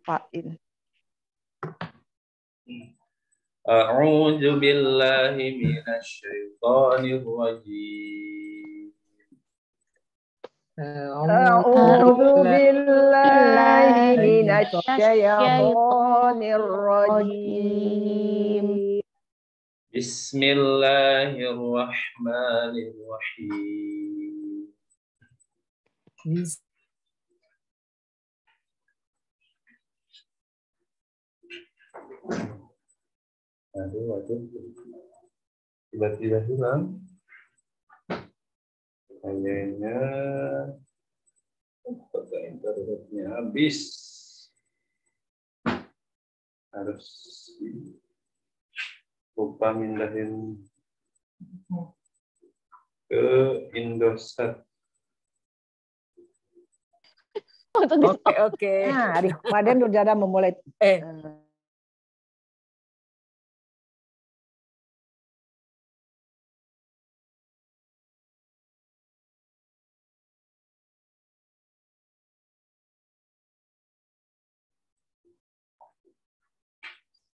Fa'in. A'udzu billahi minasyaitonir rajim. A'udzu billahi minasyaitonir rajim. Bismillahirrahmanirrahim. Aduh, tiba-tiba hilang. Kayaknya internetnya habis. Harus lupa mindahin ke Indosat. Oke. Nah, Arif Maden Nurjana memulai.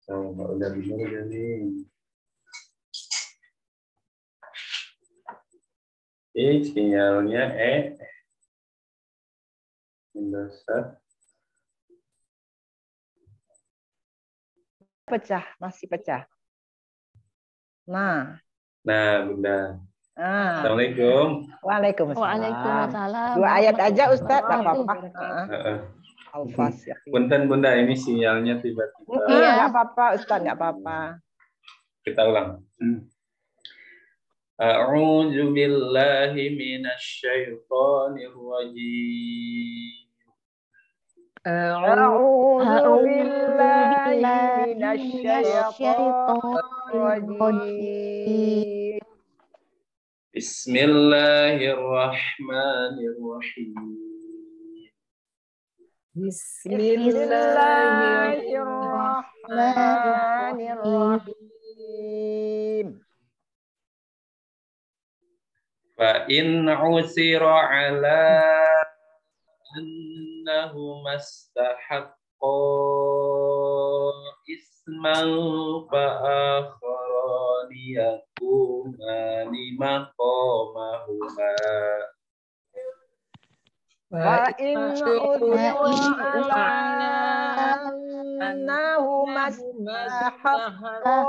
Udah bener jadi. Sinyalnya Indosat. Pecah, masih pecah. Nah, Bunda. Assalamualaikum. Waalaikumsalam. 2 ayat aja Ustaz, enggak apa-apa. Al-Fas ya. Punten Bunda, ini sinyalnya tiba-tiba. Enggak apa-apa Ustaz, enggak apa-apa. Kita ulang. A'udzu billahi minasyaitonir rajim. A'udzu billahi minasyaitonir rajim. Bismillahirrahmanirrahim. Bismillahirrahmanirrahim. Fa in usira ala annahu mastahaqqa isman fa akharani yakumani maqamahuma. Fa in usira ala annahu mastahaqqa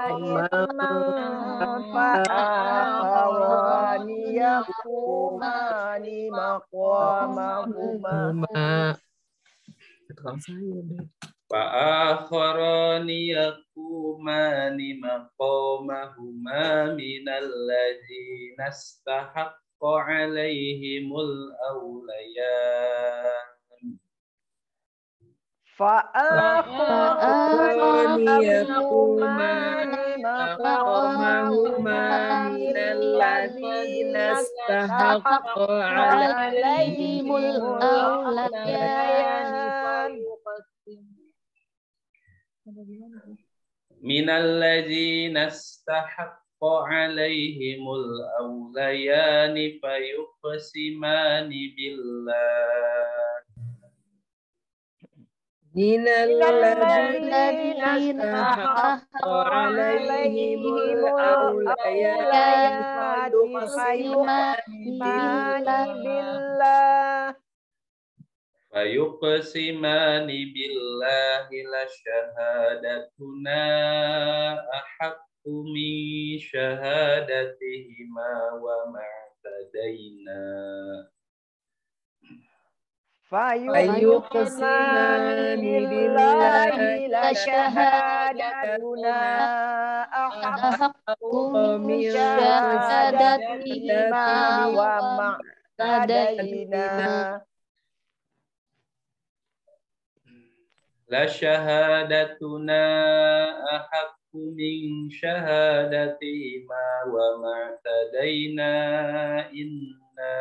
isman fa akharani yakumani maqamahuma. Fa'akharani yakumani maqamahuma minal ladzina istahaqqa alaihimul awliyan. Fa'akharani yakumani maqamahuma minal ladzina istahaqqa alaihimul awliyan. Minal ladzina istahaqqa alaihimul awlayani fayuqsimani billah. Minal ladzina istahaqqa alaihimul awlayani fayuqsimani billah. Fayuqsimani billahi la syahadatuna ahaqqu min syahadatihima wa ma'tadaina. Fayuqsimani billahi la syahadatuna ahaqqu min syahadatihima wa ma'tadaina. La syahadatuna ahaqqu min syahadatihima wa ma'tadaina inna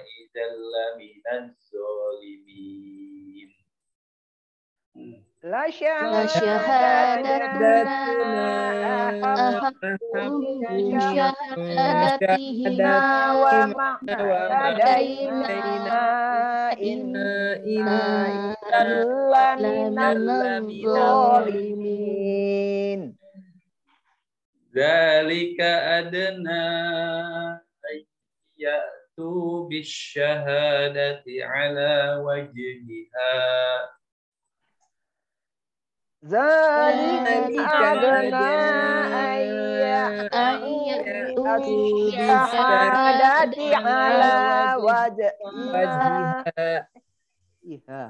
idzal laminaz zalimin. La syahadatuna ahaqqu min syahadatihima wa ma'tadaina inna laminal zalimin. Dzalika adna ayyatu bisyahadati ala wajhiha. Zalika adna ayyatu bisyahadati ala wajhiha.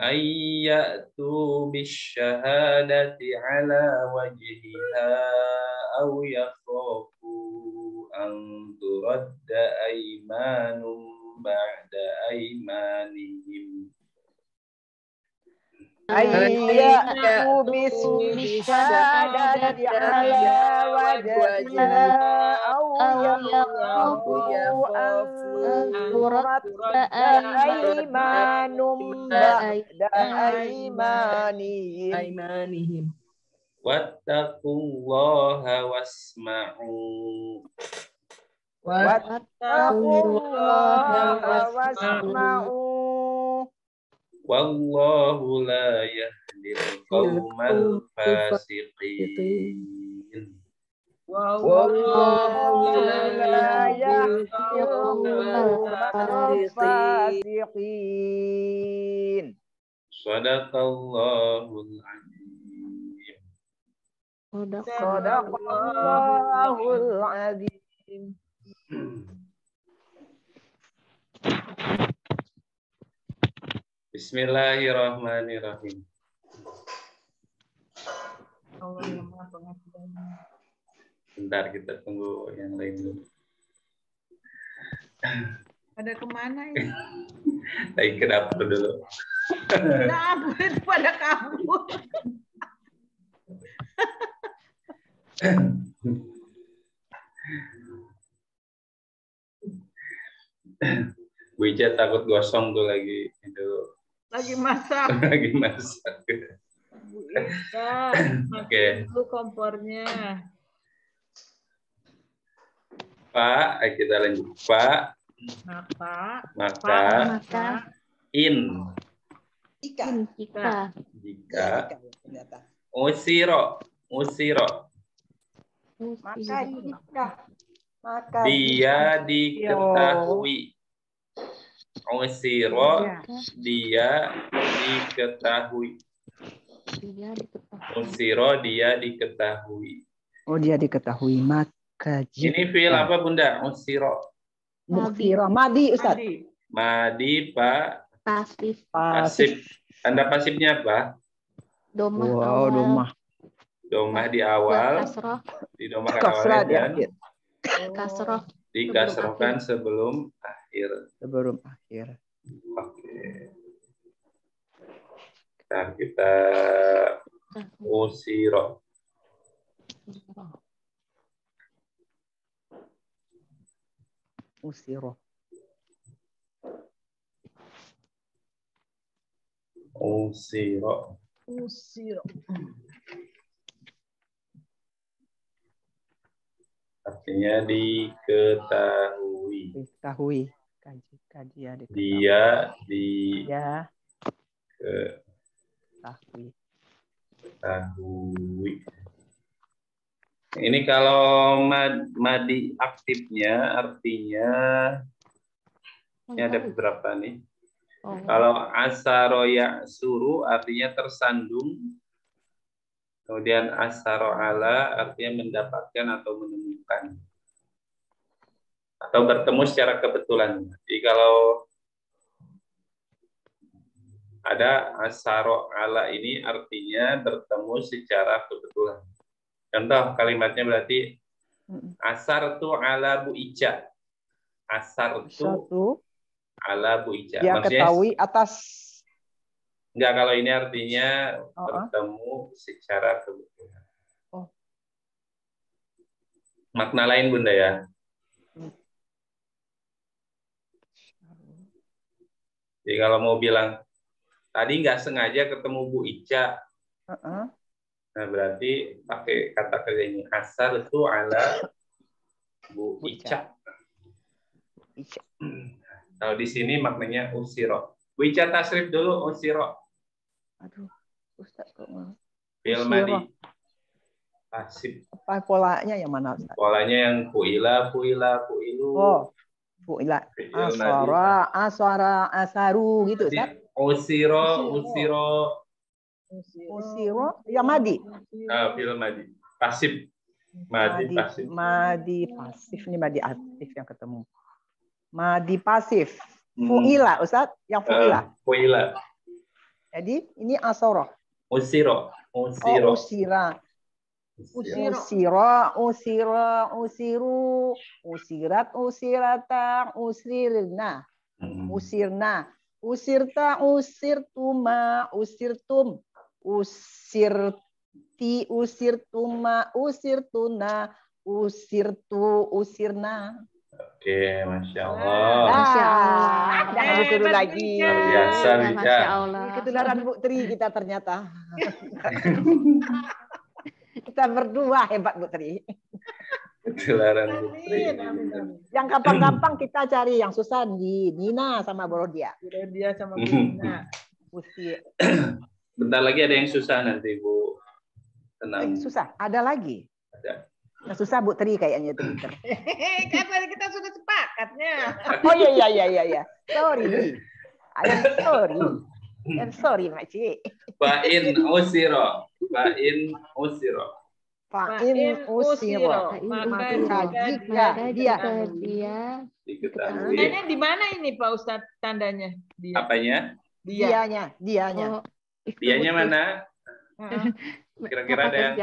Ayyatu bisyahadati ala wajhiha aw yakhafu an turadda aymanum ba'da aymanihim. Ayyatu bisyahadati ala wajhiha aw yakhafu an turadda aymanum ba'da aymanihim. Wattaqullaha wasma'u. Wattaqullaha wasma'u. Wallahu la yahdil qaumal fasiqin. Wallahu la yahdil qaumal fasiqin. Shadaqallahul azim. Shadaqallahul azim. Bismillahirrahmanirrahim. Bentar kita tunggu yang lain dulu. Pada kemana ini? Lagi ke dapur dulu. Dapur itu pada kabur. Bu Ica takut gosong tuh lagi itu. Lagi masak. Lagi masak. Bu Ica, Oke. dulu kompornya. Pak, kita lanjut. Pak, maka in jika usiro maka dia diketahui. Usiro dia diketahui. Usiro dia diketahui. Oh, dia diketahui. Maka ini fiil apa Bunda? Usiro. Muksiro. Madi, Ustaz. Madi, Pak. Pasif. Tanda pasifnya apa? Domah Wow, awal. Domah di awal. Kasroh. Di domah Kasrah awal di dan akhir. Kasroh. dikasrohkan sebelum akhir. Sebelum akhir. Oke. Kita usiro. Usiro. Usiro. Artinya diketahui. Diketahui. Kaji ya diketahui. Dia diketahui. Ini kalau madi aktifnya artinya ini ada beberapa nih. Kalau asaroya suru artinya tersandung. Kemudian asaro ala artinya mendapatkan atau menemukan. Atau bertemu secara kebetulan. Jadi kalau ada asaro ala ini artinya bertemu secara kebetulan. Contoh kalimatnya berarti asar tu ala Bu Ica. Asar tu ala Bu Ica. Dia maksudnya, ketahui atas. Enggak, kalau ini artinya bertemu secara kebetulan. Makna lain Bunda ya. Jadi kalau mau bilang tadi nggak sengaja ketemu Bu Ica, Nah, berarti pakai kata kerja ini. Asar itu ala Bu Ica. Kalau di sini maknanya usiro. Bu Ica tasrif dulu usiro. Aduh, Ustaz kok mau. Fi'il madi. Pasif. Apa polanya yang mana, Ustaz? Polanya yang fu'ila, fu'ilu. Oh, fu'ila. Asara, asara, asaru gitu, Ustaz. Usiro. Usiro, ya madi. Fi'il madi. Pasif. Madi pasif nih, madi aktif yang ketemu. Madi pasif. Fu'ila, Ustaz, yang fu'ila. Fu'ila. Jadi ini asara. Usiro. Oh, usira. Usiru, usirat, usirata, usirna, usirna, usirta, usirtuma, usirtum, usirti, usirtuma, usirtuna, usirtu, usirna. Oke, Masya Allah. Masya Allah. Jangan disuruh lagi. Luar biasa, Masya Allah. Ketularan Bu Tri kita ternyata. Kita berdua hebat Bu Tri. Ketularan Bu Tri. Yang gampang-gampang kita cari, yang susah di Nina sama Borodia. Borodia sama Bu Nina. Bentar lagi ada yang susah nanti Bu. Tenang. Susah, ada lagi. Ada. Yang susah Bu Tri kayaknya itu. Kan kita sudah sepakatnya. Oh iya. Sorry. I'm sorry, Makcik. Fa'in usiro. Maka jika dia diketahui. tandanya di mana ini Pak Ustadz tandanya? Apanya? Dianya. Oh, Dianya mana? Kira-kira ada yang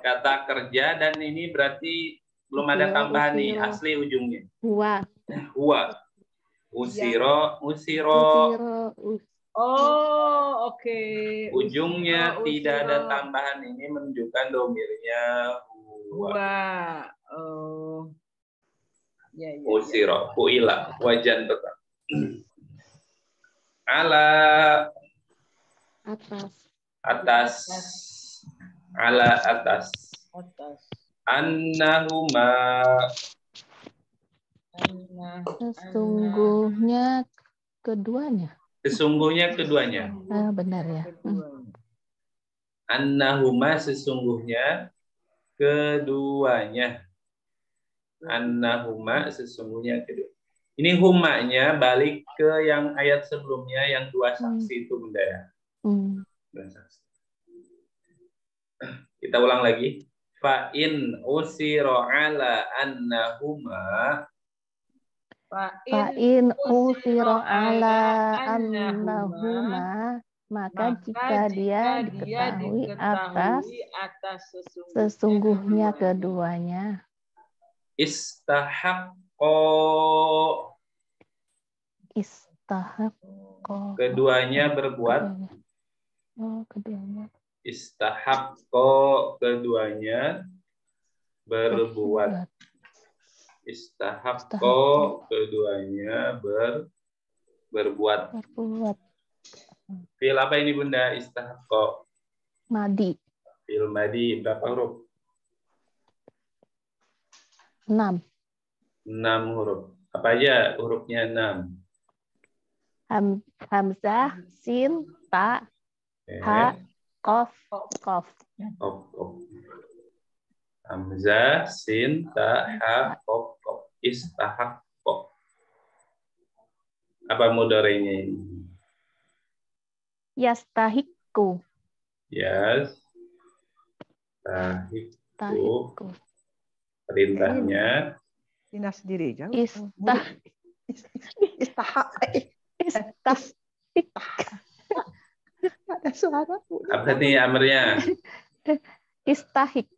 kata kerja dan ini berarti belum ada tambahan nih, asli ujungnya. Huwa. Usiro. Oh, oke. Ujungnya tidak ada tambahan, ini menunjukkan domirnya huwa. Oh. Ya. Usiro, fu'ila, wajan tetap. Ala atas. Ala atas. Annahuma Sesungguhnya keduanya. Benar ya. Annahuma sesungguhnya keduanya. Annahuma sesungguhnya kedua. Ini humanya balik ke yang ayat sebelumnya yang dua saksi itu Bunda ya. Dua saksi. Kita ulang lagi. Fa in usiro ala annahuma. Fa in usiro ala annahuma, maka jika dia diketahui atas sesungguhnya keduanya. Istahaqqa. Keduanya berbuat. Keduanya. Istahaqqa keduanya berbuat. Istahaqqa keduanya berbuat. Fi'il apa ini Bunda? Istahaqqa. Madi. Fi'il madi berapa huruf? 6. 6 huruf. Apa aja hurufnya 6? Hamzah, sin, ta, ha, qaf. Hamzah, sin, ta, ha, qaf. Istahaqqa. Apa mudhari'nya ini? Yastahiqqu. Yastahiqqu. Perintahnya Tina sendiri jauh. Ada suara. Apa nih amarnya? Istahik.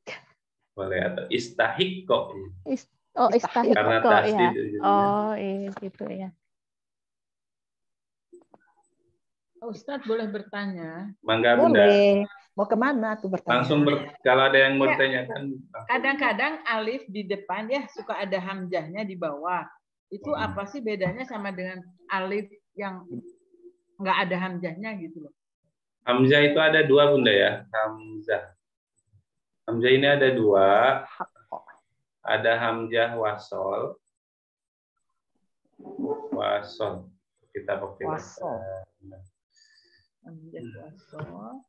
Boleh atau istahiqqo. Istahiqqo Karena tasdid ya. Iya gitu ya. Ustadz boleh bertanya? Mangga Bunda. Boleh. Mau kemana tuh bertanya? Langsung kalau ada yang mau ditanyakan. Kadang-kadang alif di depan ya suka ada hamzahnya di bawah. Itu apa sih bedanya sama dengan alif yang nggak ada hamzahnya gitu loh? Hamzah itu ada dua Bunda ya. Hamzah. Hamzah ini ada dua. Ada hamzah wasol. Wasol. Kita pakai Wasol. Hamzah wasol.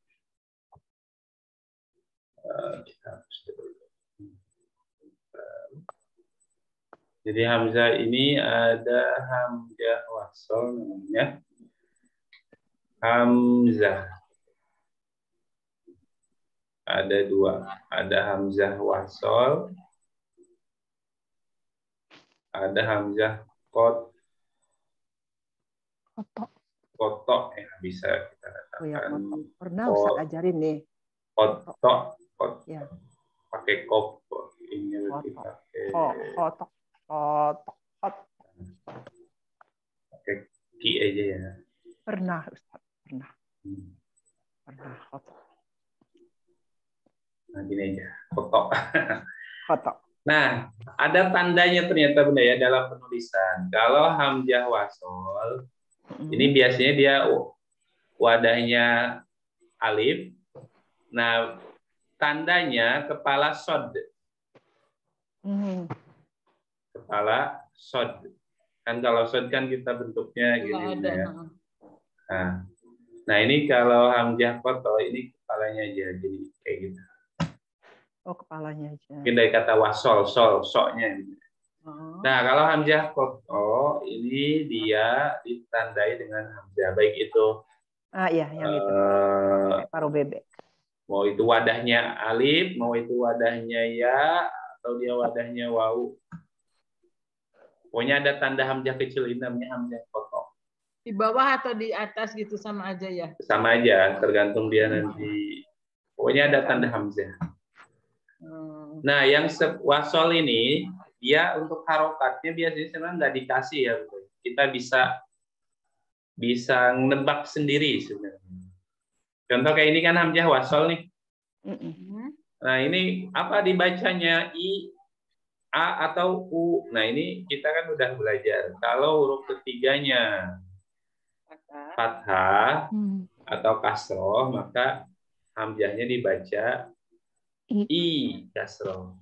Jadi hamzah ini ada hamzah wasol namanya. Hamzah. Ada dua. Ada hamzah wasol. Ada hamzah kotok ya, bisa kita katakan. Oh ya, pernah Ustaz ajarin nih. Kotok. Ya. Pakai kop. Ini lebih pakai. Kotok. Pakai ki aja ya. Pernah Ustaz, pernah. Pernah kotok. Nah, gini aja. Kotok. Kotok. Nah, ada tandanya ternyata Bunda ya dalam penulisan. Kalau hamzah wasol, ini biasanya dia wadahnya alif. Nah, tandanya kepala sod. Kepala sod. Kan kalau sod kan kita bentuknya gini ya. Nah, ini kalau hamzah koto, ini kepalanya aja jadi kayak gitu. Oh, kepalanya aja. Mungkin dari kata wasol, soknya. Nah, kalau hamzah koto, ini dia ditandai dengan hamzah. Baik itu. Iya, yang itu. Paruh bebek. Mau itu wadahnya alif, mau itu wadahnya ya, atau dia wadahnya wawu. Pokoknya ada tanda hamzah kecil ini namanya hamzah koto. Di bawah atau di atas gitu sama aja ya? Sama aja, tergantung dia nanti. Pokoknya ada tanda hamzah. Nah, yang wasol ini, dia untuk harokatnya biasanya sebenarnya nggak dikasih ya. Kita bisa nebak sendiri sebenarnya. Contoh kayak ini kan hamzah wasol nih. Nah, ini apa dibacanya? I, A, atau U. Nah, ini kita kan udah belajar. Kalau huruf ketiganya fathah atau kasroh, maka hamzahnya dibaca I kasroh.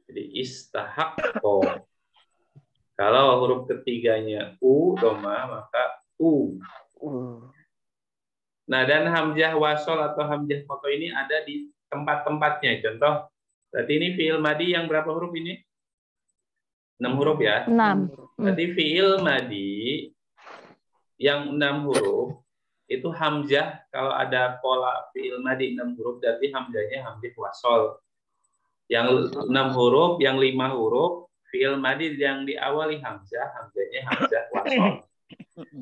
Jadi istahaqqa. Kalau huruf ketiganya U dhamma maka U. Nah, dan hamzah wasol atau hamzah koto ini ada di tempat-tempatnya. Contoh, berarti ini fi'il madi yang berapa huruf ini? 6 huruf ya? 6. Berarti fi'il madi yang 6 huruf itu hamzah, kalau ada pola fi'il madi 6 huruf berarti hamzahnya hamzah wasol. Yang 6 huruf, yang 5 huruf fi'il madi yang diawali hamzah, hamzahnya hamzah wasol.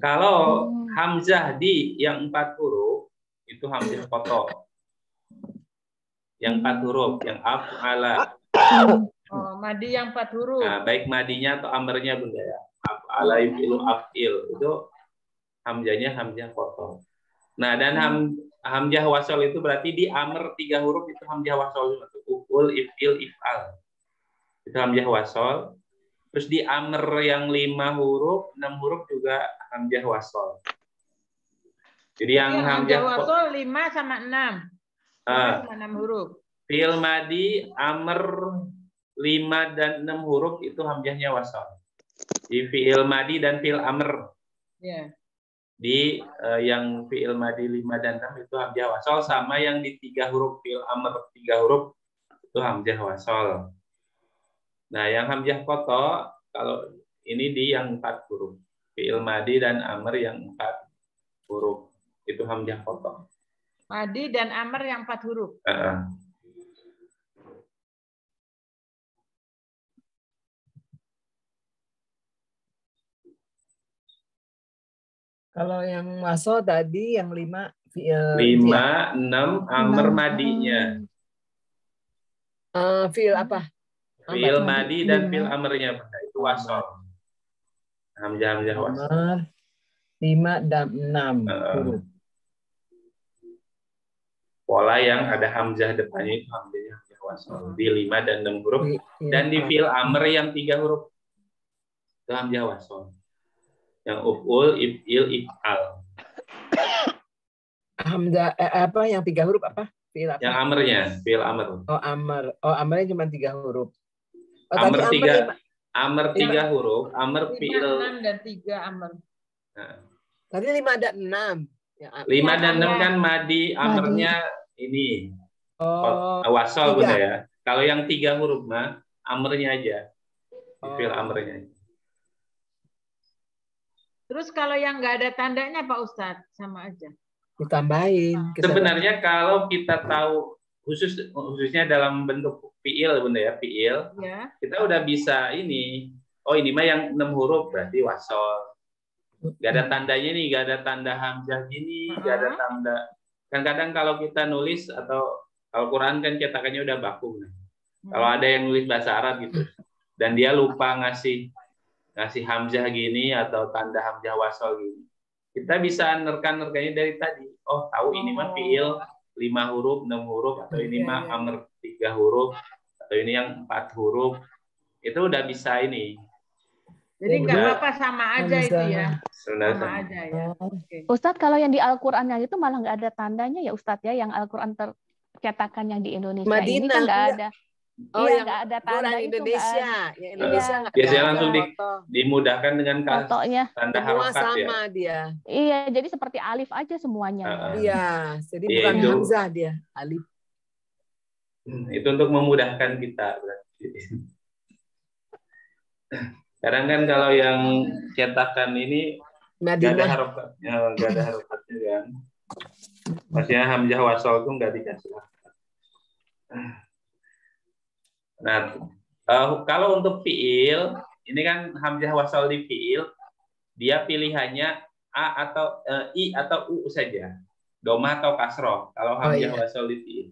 Kalau hamzah di yang 4 huruf itu hamzah koto. Yang 4 huruf, yang af'ala. Oh, madi yang 4 huruf. Nah, baik madinya atau amrnya Bunda ya. Af'ala yufilu af'il itu hamzahnya hamzah koto. Nah, dan hamzah wasol itu berarti di amr 3 huruf itu hamzah wasol. Uf'ul, if'il, if'al. Itu hamzah wasol. Terus di amr yang 5 huruf, 6 huruf juga hamzah wasol. Jadi yang hamzah wasol 5 sama 6. 5 sama 6 huruf. Fi'il madi, amr 5 dan 6 huruf itu hamzahnya wasol. Di fi'il madi dan fi'il amr. Yeah. Di yang fi'il madi 5 dan 6 itu hamzah wasol, sama yang di 3 huruf fi'il amr 3 huruf itu hamzah wasol. Nah, yang hamzah koto kalau ini di yang 4 huruf. Fi'il madi dan amr yang 4 huruf itu hamzah koto. Madi dan amr yang 4 huruf. Kalau yang waso tadi yang 5 5, 6 amr madinya. Fi'il apa? Fi'il madi dan fi'il amrnya itu wasol. Hamzah wasol. 5 dan 6 huruf. Pola yang ada hamzah depannya itu hamzah wasol. Di 5 dan 6 huruf. Dan di fi'il amr yang 3 huruf itu hamzah wasol. Yang uf'ul, if'il, if'al. Hamzah apa yang 3 huruf apa? Fiil apa? Yang amernya, fiil amer. Oh, amer. Oh, amernya cuma 3 huruf. Oh, Amer tadi 3 huruf, amer 5, fiil. 6 dan 3 amer. Nah, tadi 5 dan 6. Ya, 5 dan 6 kan madi amernya ini. Wasol Bunda ya. Kalau yang 3 huruf mah amernya aja. Fiil amernya. Terus kalau yang nggak ada tandanya Pak Ustadz, sama aja. Ditambahin. Sebenarnya kalau kita tahu khususnya dalam bentuk fiil Bunda ya, fiil. Ya. Kita udah bisa ini. Oh, ini mah yang 6 huruf berarti wasol. Gak ada tandanya nih, gak ada tanda hamzah gini, gak ada tanda. Kadang-kadang kalau kita nulis atau Al-Quran kan cetakannya udah baku. Kalau ada yang nulis bahasa Arab gitu, dan dia lupa ngasih hamzah gini atau tanda hamzah wasol gini, kita bisa nerkan-nerkannya dari tadi. Oh, tahu ini mah fiil 5 huruf, 6 huruf, atau ini mah amr 3 huruf, atau ini yang 4 huruf. Itu udah bisa ini. Jadi nggak apa-apa, sama aja itu ya. Sama aja ya. Ustadz, kalau yang di Al-Qurannya itu malah nggak ada tandanya ya Ustadz ya, yang Al-Quran tercetakan yang di Indonesia Madinah, ini kan nggak ada. Oh, iya, yang nggak ada tanda itu. Indonesia. Yang Indonesia nggak biasanya ada. langsung dimudahkan dengan fotonya. Tanda semua harokat sama ya. dia. Iya, jadi seperti alif aja semuanya. Iya, jadi bukan hamzah dia, alif. Itu untuk memudahkan kita berarti. Kadang kan kalau yang cetakan ini nggak ada harokatnya, kan. Maksudnya hamzah wasol itu nggak dikasih. Nah, kalau untuk fiil, ini kan hamzah wasol di fiil, dia pilihannya a atau i atau u saja, domah atau kasroh. Kalau hamzah wasol di fiil.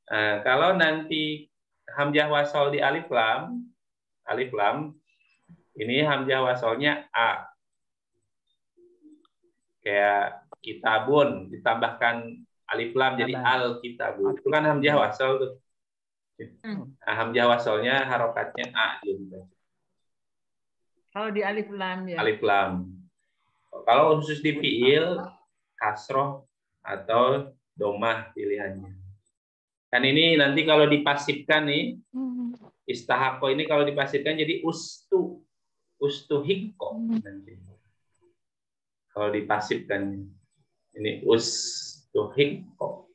Nah, kalau nanti hamzah wasol di alif lam, ini hamzah wasolnya a. Kayak kitabun ditambahkan alif lam jadi al kitabun. Itu kan hamzah wasol tuh. Nah, hamzah wasolnya harokatnya a gitu. Kalau di alif lam ya. Alif lam. Kalau khusus di fiil kasroh atau domah pilihannya. Kan ini nanti kalau dipasifkan nih, istahaqo ini kalau dipasifkan jadi ustuhikko nanti. Kalau dipasifkan ini ustuhikko.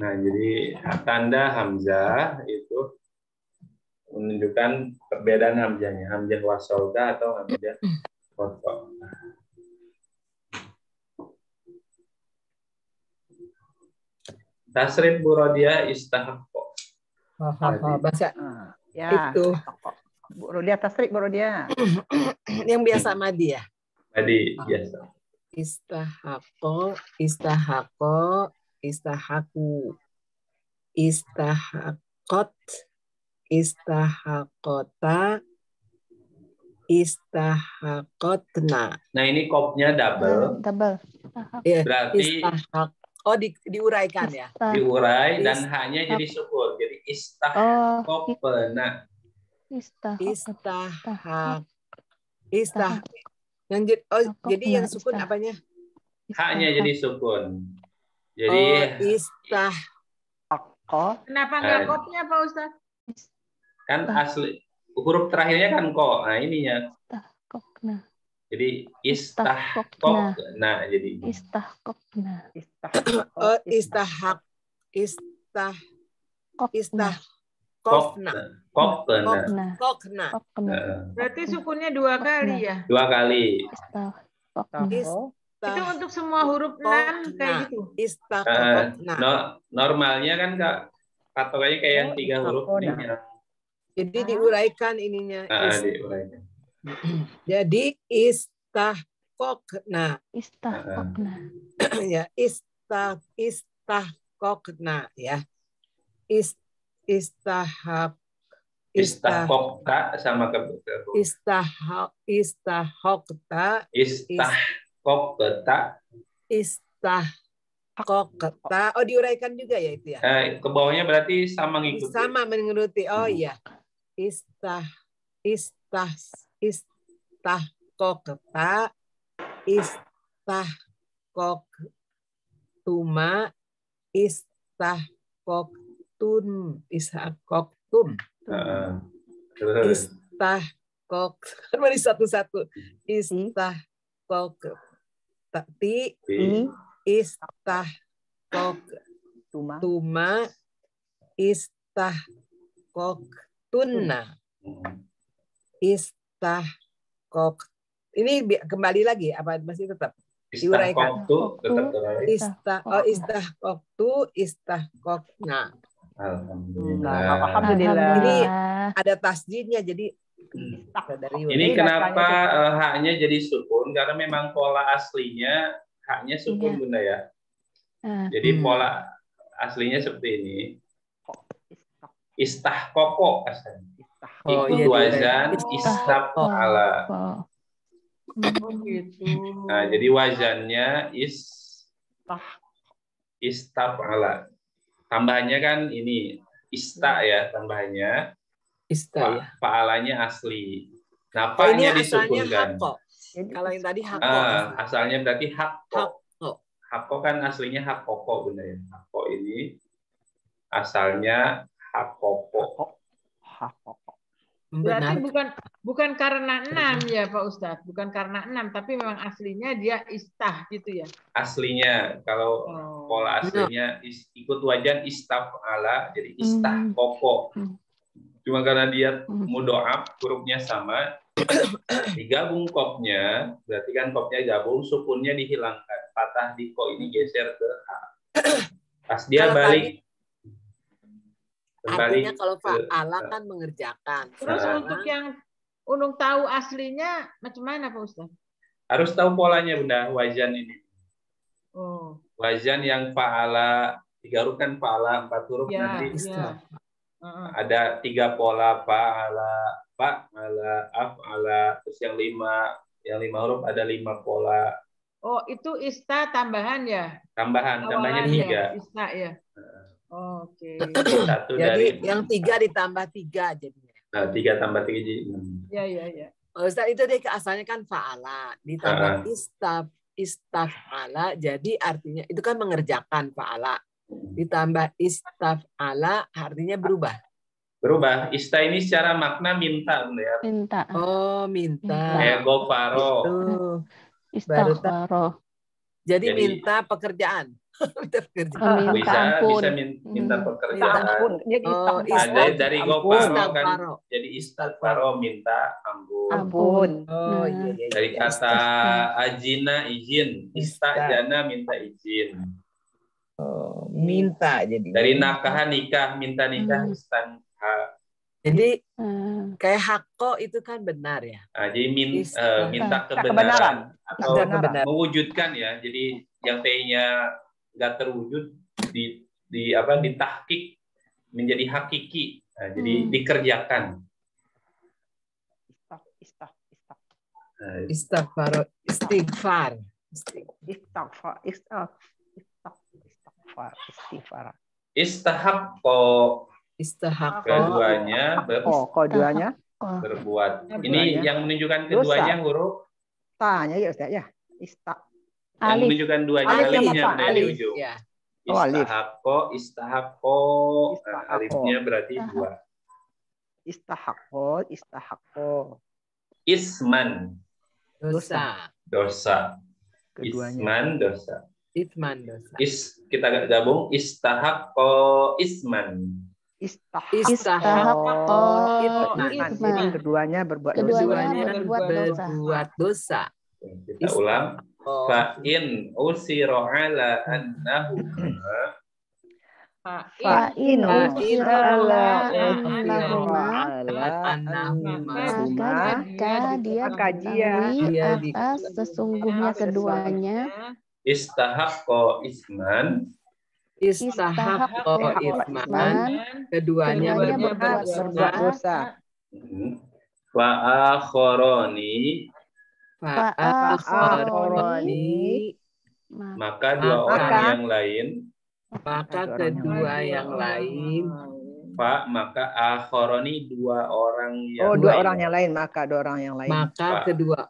Nah, jadi tanda hamzah itu menunjukkan perbedaan hamzahnya, hamzah wasolda atau hamzah kotor. Tasrif burodia istahaqo. Bahasa ya. Itu. Burodia tasrif burodia. Yang biasa madi ya. Madi biasa. Istahaqo, istahaqo, istahaku, istahaqot, istahaqota, istahaqotna. Nah, ini kopnya double. Berarti diuraikan ya. Diurai dan hanya jadi sukun. Jadi istahaqotna. Jadi yang sukun apanya? Haknya jadi sukun. Jadi Kenapa nggak kopnya Pak Ustaz? Kan asli huruf terakhirnya kan ko. Nah, ininya. Jadi istahqokna jadi. Istahqokna. Kokna. Berarti sukunnya 2 kali ya? 2 kali. Itu untuk semua huruf 6 kayak gitu? Normalnya kan Kak, patokannya kayak yang 3 huruf ini. Jadi diuraikan ininya. Diuraikan. Jadi istahqokna. Ya, istahqokna ya. Istahqokta sama istahqokta. Oh, diuraikan juga ya itu ya. Ke bawahnya berarti sama ngikuti. Sama mengikuti. Oh iya. Istahqokta, istahqaqtuma, istahqaqtum, istahqaqtum. Terus Istahqaq, mari satu-satu. Istahqaqti, istahqaqtuma, istahqaqtunna, istahqaq. Ini kembali lagi apa masih tetap diuraikan? Istahqaqtu, istahqaqna. Alhamdulillah. Ini ada tasjidnya, jadi ini kenapa haknya jadi sukun? Karena memang pola aslinya haknya sukun, Bunda ya. Jadi pola aslinya seperti ini. Istahqaqo asalnya. Ikut wazan istaf'ala. Nah, jadi wazannya istaf'ala. Tambahannya kan ini ya, tambahannya. Fa'alanya asli. Nah, fa'nya disukunkan. Kalau yang tadi hakko. Asalnya berarti hakko. Hakko kan aslinya hakoko, Bunda ya. Hakko ini asalnya hakoko. Berarti bukan karena 6 ya Pak Ustadz, bukan karena 6, tapi memang aslinya dia istah gitu ya. Aslinya kalau pola aslinya ikut wajan istaf'ala, jadi istahqaqo. Cuma karena dia mudho'af, hurufnya sama, digabung kopnya, berarti kan kopnya gabung, sukunnya dihilangkan. Patah di ko ini geser ke ha. Pas dia balik. Artinya kalau fa'ala kan mengerjakan. Terus untuk yang Unung tahu aslinya macam mana Pak Ustaz? Harus tahu polanya Bunda, wazan ini. Wazan yang fa'ala, digarukkan fa'ala 4 huruf nanti. Ada 3 pola fa'ala, af'ala, terus yang 5 huruf ada 5 pola. Oh, itu ista tambahan ya? Tambahannya 3. Ista ya. Oke. Jadi yang 3 ditambah 3 jadinya. Nah, 3 tambah 3 jadi 6. Ya. Ustaz, itu deh asalnya kan fa'ala ditambah istaf'ala, jadi artinya itu kan mengerjakan fa'ala. Ditambah istaf'ala artinya berubah. Ista ini secara makna minta, ya. Minta. Oh, minta. Kayak gofaro. Istaghfaro. Jadi minta pekerjaan. Bisa minta pekerjaan. Dari gofaro kan jadi istaghfaro, minta ampun. Oh iya. Dari kata ajina izin, istajana minta izin. Minta jadi. Dari nakahan nikah, minta nikah istanha. Jadi kayak hakko itu kan benar ya. Jadi minta kebenaran atau mewujudkan ya. Jadi yang T-nya nggak terwujud ditahqiq menjadi hakiki. Nah, jadi dikerjakan. Istighfar. Keduanya berbuat. Ini yang menunjukkan keduanya huruf ta-nya ya Ustaz ya. Yang menunjukkan duanya alifnya di ujung. Ya. Istahaqo. Alifnya berarti 2. Istahaqo. Isman. Dosa. Keduanya. Isman dosa. Kita gabung istahaqo isman. Istahaqo itman. Jadi keduanya berbuat dosa. Kita ulang. Fa in usira ala annahu maka dia ketahui atas sesungguhnya keduanya istahaqo isman keduanya berbuat dosa. Wa akhoroni maka dua orang yang lain. Kedua yang lain. Maka akhoroni 2 orang yang lain. Dua orang yang lain. Maka 2 orang yang lain. Maka kedua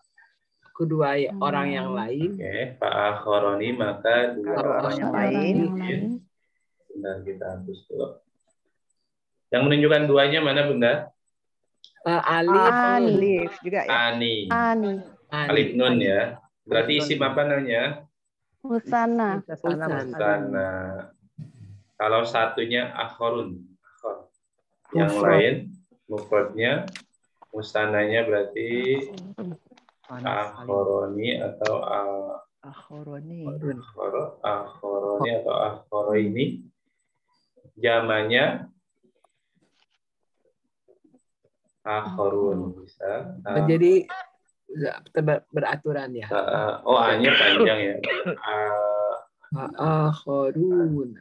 kedua orang yang lain. Oke, fa'akhoroni maka dua Kedua orang yang lain. Bentar, kita hapus dulu. Yang menunjukkan duanya mana, Bunda? Alif juga ya. Ani. Alif Alif nun ya. Berarti isim apa namanya? Musana. Kalau satunya akhorun. Yang lain mufradnya musananya berarti akhoroni atau akhoroni atau akhoroini. Jamannya akhorun bisa. Jadi beraturan ya. A-nya panjang ya. Akhorun.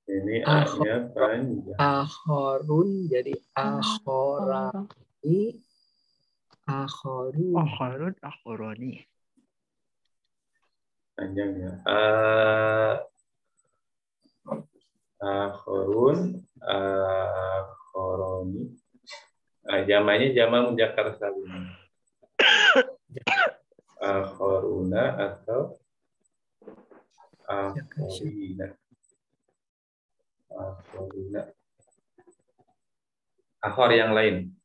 Ini A-nya panjang. Akhorun jadi akhorani. Akhoroni. Panjang ya. Akhorun, akhoroni. Jamannya jama muzakkar salim. Akhoruna atau akhorina. Akhor yang lain.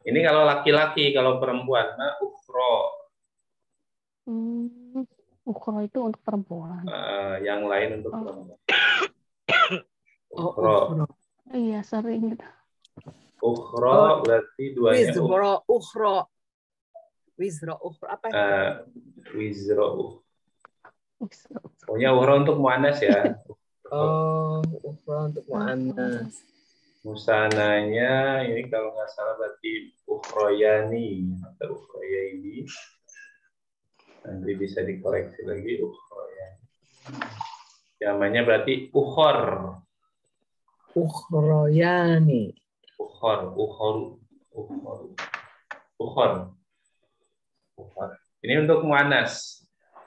Ini kalau laki-laki, kalau perempuan, ukhro. Ukhro itu untuk perempuan. Yang lain untuk perempuan. Ukhro. Iya, sering gitu. Ukhro berarti duanya ukhro. Wizro ukhro apa? Wizro ukhro. Pokoknya ukhro untuk muannas ya. Ukhro untuk muannas. Musananya ini kalau nggak salah berarti ukhroyani atau ukhroyaini. Nanti bisa dikoreksi lagi ukhroyani. Jamannya berarti ukhor. Ukhroyani. Ukhor. Ini untuk muannas.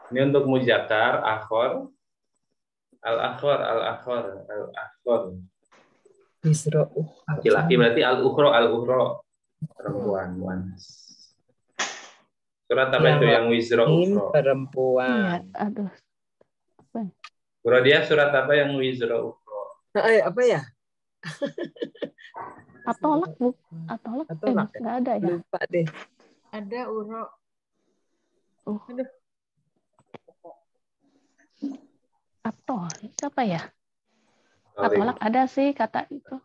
Ini untuk muzakkar, akhor. Al-akhor. Laki-laki berarti al-ukhro. Perempuan, muannas. Surat apa itu yang wizro ukhro? Perempuan. Aduh. Surat dia surat apa yang wizro ukhro? Apa ya? Atolak bu, atolak nggak ada ya? Lupa deh. Ada uro. Aduh. Atol, siapa ya? Atolak ada sih kata itu.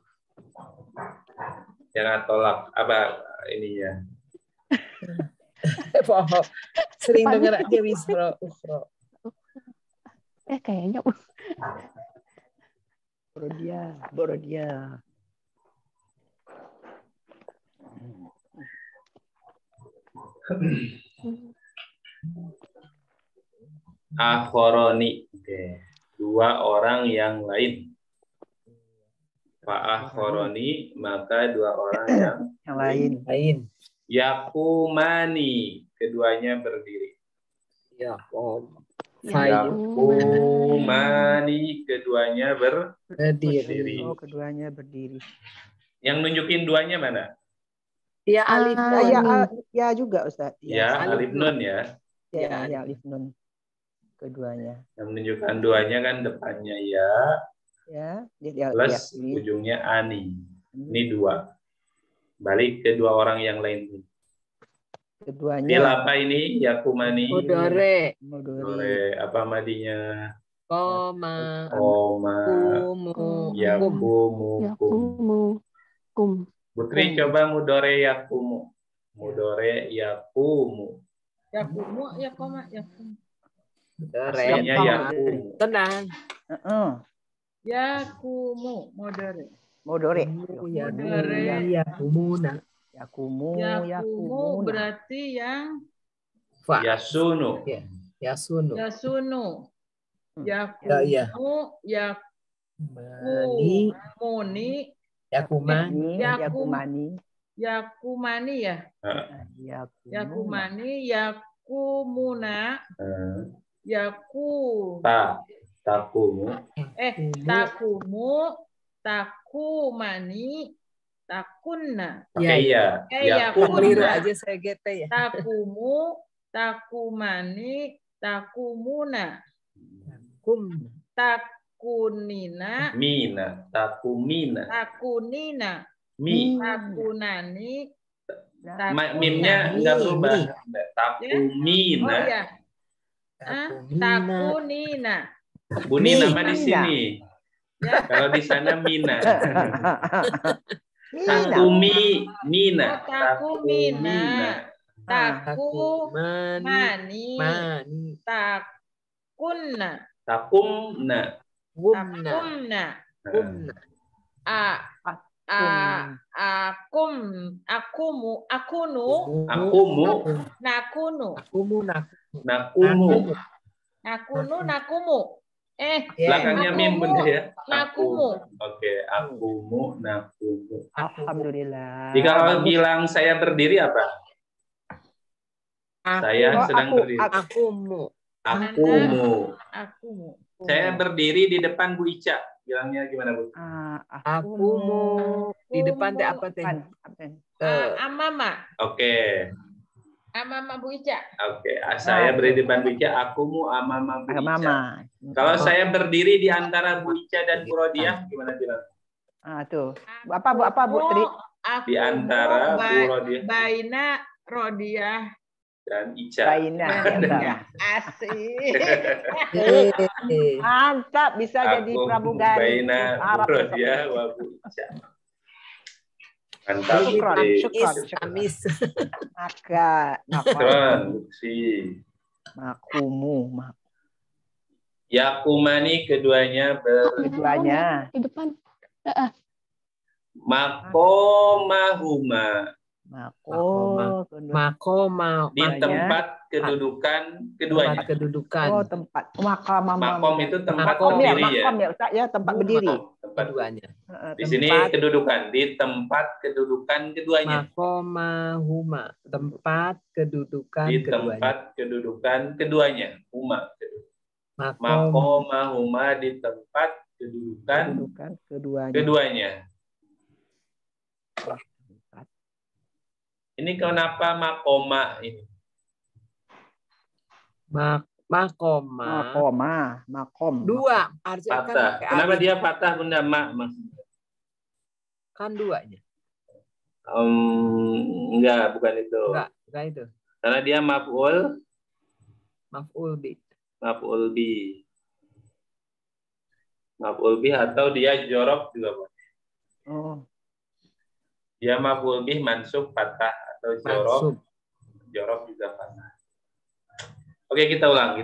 Yang atolak apa ininya? Sering dengar aja wisro ukhro. Kayaknya. Borodia. Akhoroni. Dua orang yang lain. Fa'akhoroni, maka dua orang yang lain. Yakumani, keduanya berdiri. Yakumani, keduanya berdiri. Oh, keduanya berdiri. Yang nunjukin duanya mana? Ya alif. Ya juga Ustaz. Ya, alif nun ya. Ya, alif nun. Keduanya. Yang menunjukkan duanya kan depannya ya. Ya, plus ujungnya ani. Ini dua. Balik ke dua orang yang lain. Keduanya. Fil apa ini? Yakumani. Mudore. Apa madinya? Koma. Yakumu. Kum. Putri coba mudore yakumu. Mudore yakumu. Yakumu, yakoma, yakumu. Aslinya yakumu. Tenang. Yakumu, modore. Yakumu berarti yang Yasunu. Yasunu. Yakumuni. Yakumani ya. Yakumani, yakumuna. Takumu. Takumani, takunna. Oke, iya. Keliru Yakunna. aja saya GP ya. Takumu, takumani, takumuna. Kum. Takunina, Mina, takumina. takunina, Mi. takunani, Mimnya enggak berubah. Takumina. Oh iya. Takunina. Bunyi nama di sini. Ya. Kalau di sana Mina. Mina. Mina. Oh, takumina. Mani. Takumani. Takunna. Takumna. Gumna. Takumna. Gumna. Akumu, akunu, Akumu. nakunu, Akumu. Nakumu. nakunu, nakumu. Belakangnya mim bunda ya. Nakumu. Oke, akumu, nakumu. Alhamdulillah. Jika kalau bilang saya berdiri apa? Saya sedang berdiri. Akumu. Akumu. Saya berdiri di depan Bu Ica. Bilangnya gimana, Bu? Akumu. Di depan teh apa teh? Amama. Oke. Amama Bu Ica. Oke. Saya berdiri di depan Bu Ica. Akumu amama Bu Ica. Mama. Kalau saya berdiri di antara Bu Ica dan Bu Rodiah, gimana bilang? Tuh. Apa Bu Tri? Di antara Bu Rodiah. Baina Rodiah dan Ica. Baina. Asik. Mantap, bisa jadi pramugari. Baina Bu Rodiah wa Bu Ica. Mantap. Syukran. Syukran. Makumu. Yakumani keduanya Di depan. Makomahuma. Makoma. Di tempat kedudukan keduanya. Tempat. Makom itu tempat makom berdiri ya. Makom ya, tempat berdiri. Tempat keduanya. Di sini kedudukan, di tempat kedudukan keduanya. Makomahuma. Tempat kedudukan Di keduanya. tempat kedudukan keduanya. Makomahuma di tempat kedudukan keduanya. Ini kenapa makoma ini? Makom. Dua. Patah. Kenapa dia patah bunda mak? Kan duanya. Enggak, bukan itu. Enggak itu. Karena dia maf'ul bi. Maf'ul bi atau dia jorok juga boleh. Dia maf'ul bih mansub patah atau jorok juga patah. Oke, kita ulang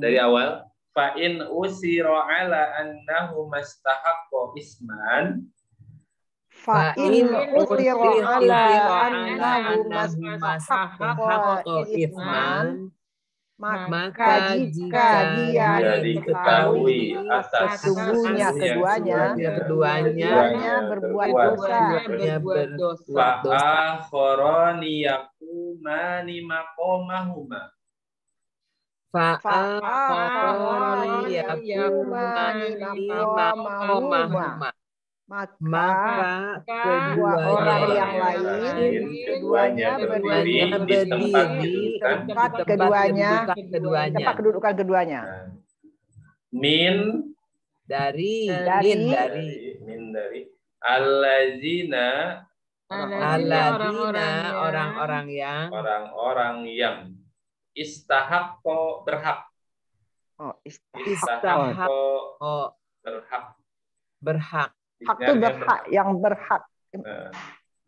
dari awal. Fa in usira ala annahu mastahaqqa isman. Fa in usira ala annahu mastahaqqa isman. Maka jika dia diketahui atas sesungguhnya keduanya berbuat dosa. Fa'akhorani yakumani maqomahuma. Fa'akhorani yakumani maqomahuma. Maka kedua orang yang lain keduanya berdiri di tempat kedudukan keduanya. Min dari allazina orang-orang yang istahaqqa berhak. Berhak. Hak itu berhak, yang berhak.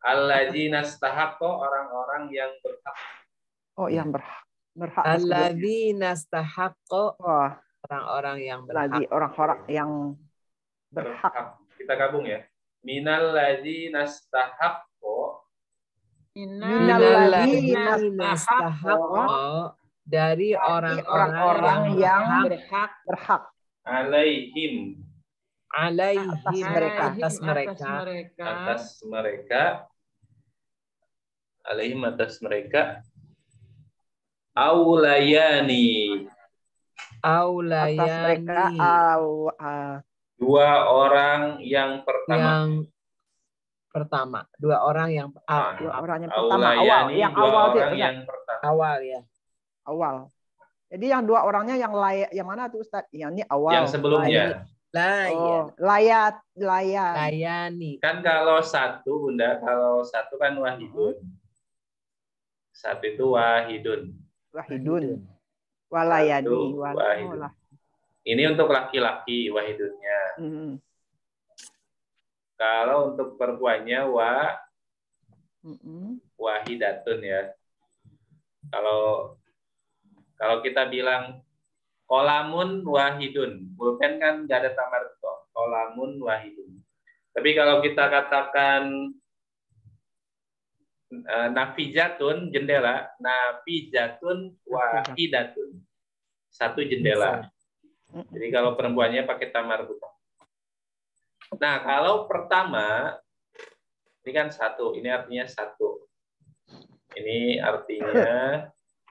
Alladzina istahaqqa orang-orang yang berhak. Yang berhak. Alladzina istahaqqa orang-orang yang berhak. Orang-orang yang berhak. Kita gabung ya. Minal ladzina istahaqqa. Dari orang-orang yang berhak. Alaihim atas mereka aulayani Atas mereka, 2 orang yang pertama pertama. Dua orang yang Dua orang yang pertama, awal. Aulayani, Yang dua awal orang Ustaz. yang pertama. awal ya. Awal. Jadi yang dua orangnya yang layak, yang mana tuh Ustaz? Yang ini awal. Yang sebelumnya. Oh, layat. Layani. Kan kalau satu, Bunda, kalau satu kan wahidun. Satu itu wahidun. Wahidun. Walayani. Satu, wahidun. Ini untuk laki-laki wahidunnya. Kalau untuk perempuannya wahidatun ya. Kalau kita bilang kolamun wahidun, pulpen kan nggak ada tamar kok. Kolamun wahidun. Tapi kalau kita katakan nafijatun jendela, nafijatun wahidatun, satu jendela. Jadi kalau perempuannya pakai tamar buta. Nah kalau pertama ini kan satu, ini artinya satu. Ini artinya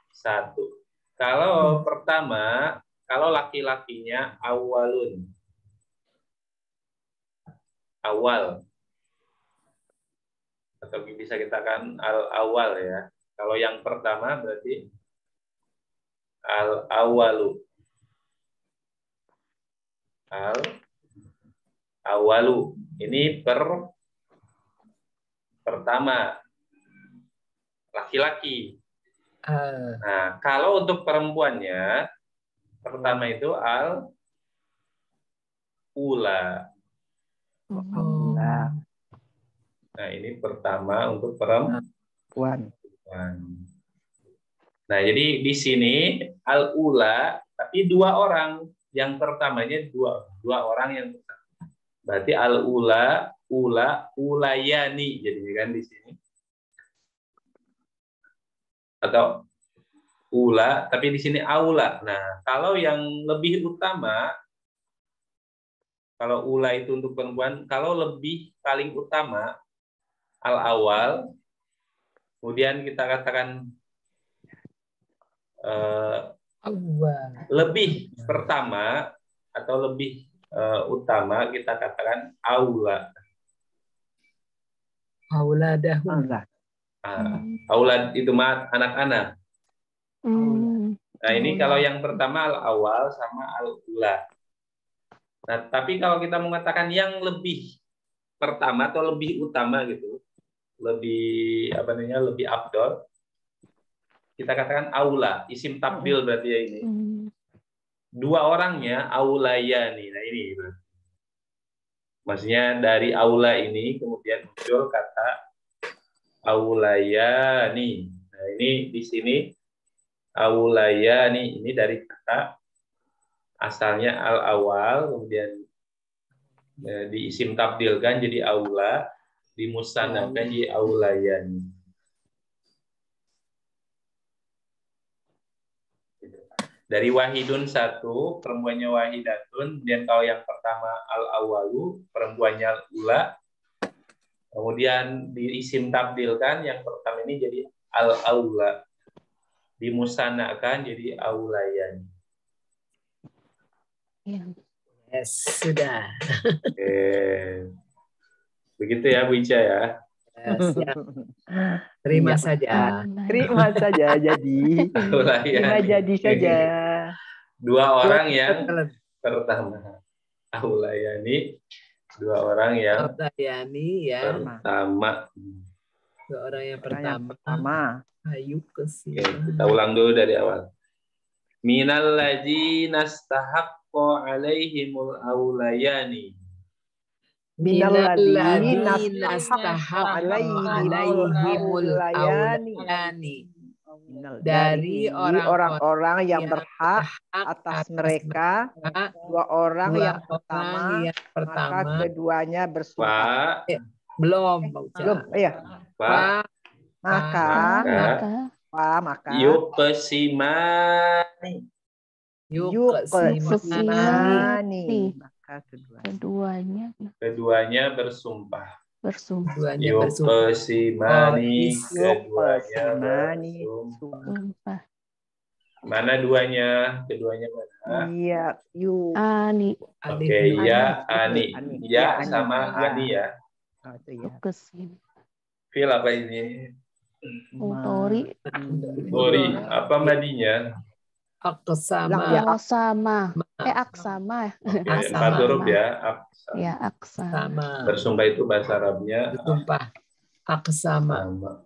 satu. Kalau pertama, kalau laki-lakinya awalun. Awal. Atau bisa kita kan al-awal ya. Kalau yang pertama berarti al-awalu. Al-awalu. Ini pertama. Laki-laki. Nah, kalau untuk perempuannya, pertama itu al-ula. Nah, ini pertama untuk perempuan. Nah, jadi di sini al-ula, tapi dua orang. Yang pertamanya dua orang yang pertama. Berarti al-ula, ulayani. Jadi kan di sini. Atau ula, tapi di sini aula. Nah, kalau yang lebih utama, kalau ula itu untuk perempuan, kalau lebih paling utama al-awal, kemudian kita katakan lebih pertama atau lebih utama, kita katakan aula. Auladahum. Aulad itu anak-anak. Nah ini kalau yang pertama al-awal sama al-ula. Nah tapi kalau kita mengatakan yang lebih pertama atau lebih utama gitu, lebih lebih afdol, kita katakan aula, isim tabdil berarti ya ini. Dua orangnya aulayani. Nah ini berarti. Maksudnya dari aula ini kemudian muncul kata aulayani. Nah, ini di sini aulayani ini dari kata asalnya al-awal, kemudian di isim tabdilkan jadi aula, dimusannahkan jadi aulayani. Dari wahidun satu, perempuannya wahidatun, kemudian kalau yang pertama al-awalu, perempuannya al-ula, kemudian di isim tabdilkan, yang pertama ini jadi al-aula. Dimusanakan jadi aulayani. Yes, sudah. Oke. Begitu ya Bu Ica ya. Yes, ya. Terima saja. Terima saja jadi. Terima jadi saja. Dua orang yang pertama. Aulayani. Dua orang yang pertama. Dua orang yang pertama. Ayo ke sini. Kita ulang dulu dari awal. Minal ladzina stahaqqa alaihimul aulayani. Minal ladzina stahaqqa alaihimul aulayani. Dari orang-orang yang berhak atas mereka, dua orang yang pertama, maka keduanya bersumpah. Belum, iya. Maka yuqsimani. Maka keduanya bersumpah. Yuqsimani. Bersumpah. Mana duanya? Keduanya mana? Iya, Oke, ya ani. Ya sama ani ya. Oh, itu ya. Yuqsim. Fil apa ini? Tori. Tori. Apa madinya? Aqsama. Sama. Aksama. Oke, Aksama. 4 huruf ya. Aksama. Ya, aksa. Sama. Bersumpah itu bahasa Arabnya. Bersumpah. Aqsama. Sama.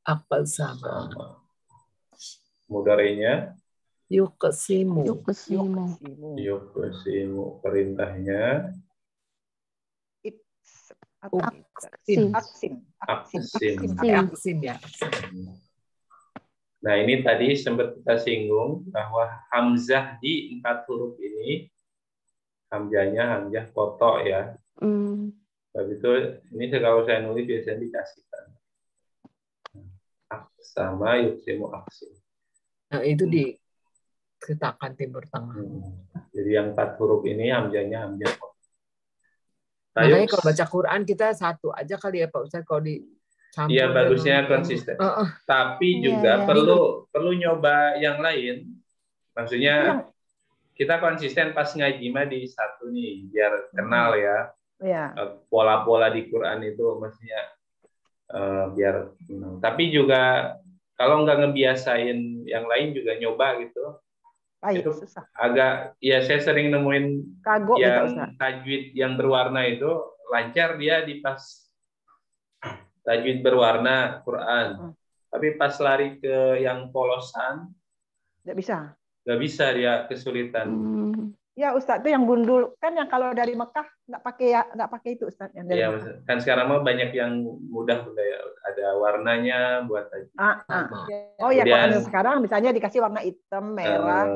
Aqsama. Mudhari'nya Yuqsimu. Yuqsimu. yuqsimu. Perintahnya Aksim. Aksim. aksim. Aksim ya. Nah, ini tadi sempat kita singgung bahwa hamzah di 4 huruf ini, hamzahnya hamzah kotok ya. Sebab itu ini kalau saya nulis biasanya dikasihkan aksama yuqsimu aksim. Nah, itu diceritakan Timur Tengah. Jadi yang 4 huruf ini hamzahnya hamzah kotok. Makanya kalau baca Quran kita satu aja kali ya Pak Ustadz, kalau dicampur. Iya, bagusnya konsisten. Tapi juga perlu nyoba yang lain. Maksudnya kita konsisten pas ngaji mah di satu nih biar kenal ya. Pola-pola di Quran itu maksudnya biar kenal. Tapi juga kalau nggak ngebiasain yang lain juga nyoba gitu. Itu susah. Agak ya saya sering nemuin kagok yang tajwid yang berwarna itu lancar dia di pas tajwid berwarna Quran. Tapi pas lari ke yang polosan nggak bisa dia kesulitan. Ya Ustadz, itu yang gundul kan, yang kalau dari Mekah nggak pakai itu Ustadz, yang dari Mekah. Kan sekarang mah banyak yang mudah ya, ada warnanya buat tajwid. Oh ya, kalau sekarang misalnya dikasih warna hitam, merah.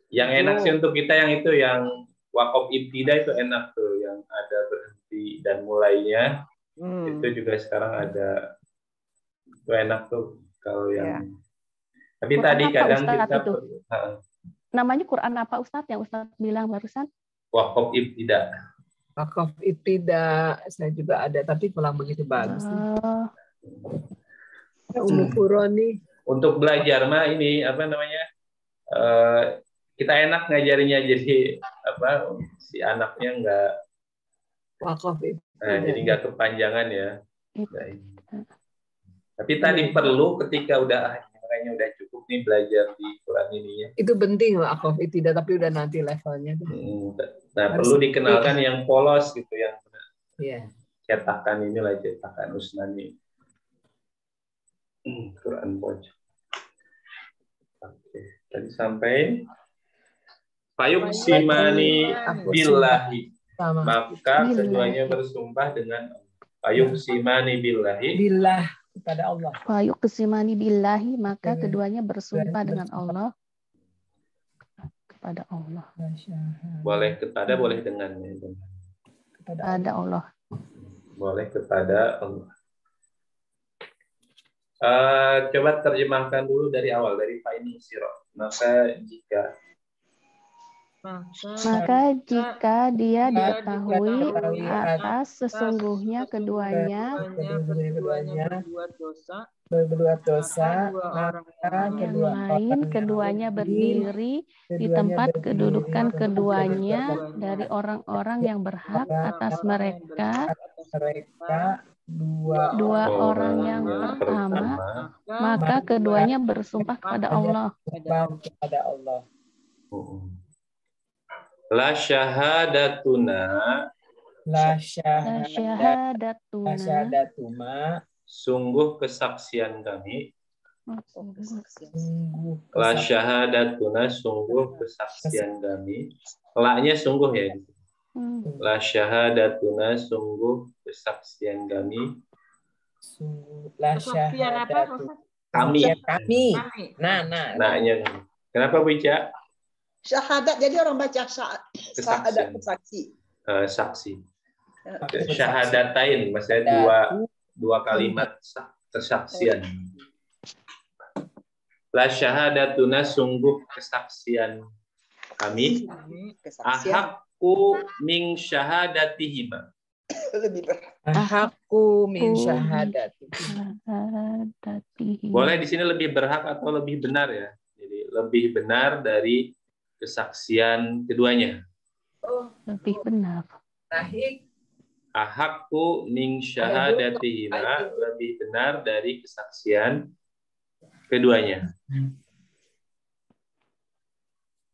Yang enak sih untuk kita yang itu, yang waqaf ibtida itu enak tuh, yang ada berhenti dan mulainya. Itu juga sekarang ada, itu enak tuh kalau yang. Tapi Quran tadi kadang kita namanya Quran apa Ustadz yang Ustadz bilang barusan? Waqaf ibtida. Waqaf ibtida saya juga ada, tapi kurang begitu bagus. Untuk belajar mah ini apa namanya? Kita enak ngajarinya, jadi apa si anaknya nggak waqaf jadi nggak kepanjangan ya. Tapi tadi perlu ketika makanya udah cukup nih belajar di Quran ini ya. Itu penting waqaf ibtida, tapi udah nanti levelnya. Nah, perlu dikenalkan yang polos gitu, yang cetakan inilah, cetakan Usmani. Quran pojok. Oke, tadi sampai Fayuqsimani billahi. Maka keduanya bersumpah dengan Fayuqsimani billahi. Billah, kepada Allah. Fayuqsimani billahi, maka keduanya bersumpah dengan Allah. Kepada Allah. Boleh kepada, boleh dengan. Kepada Allah. Boleh kepada Allah. Coba terjemahkan dulu dari awal, dari Fa'in Siro. Maka jika dia diketahui atas sesungguhnya keduanya berbuat dosa, maka yang lain keduanya berdiri di tempat kedudukan keduanya dari orang-orang yang berhak atas mereka, dua orang yang pertama, maka keduanya bersumpah kepada Allah. La syahadatuna sungguh kesaksian kami. La syahadatuna sungguh kesaksian kami. La-nya sungguh ya. La syahadatuna sungguh kesaksian kami. Kesaksian apa? Kami. Nah-nya. Kenapa Bu Ica? Syahadat, jadi orang baca syahadat saksi. Saksi. Syahadatain, maksudnya dua kalimat kesaksian. La syahadatuna sungguh kesaksian kami. Ahakku min syahadatihima. Ahakku min syahadatihima. Boleh di sini lebih berhak atau lebih benar ya. Jadi lebih benar dari kesaksian keduanya. Lebih benar. Ahakku min syahadatihima, lebih benar dari kesaksian keduanya.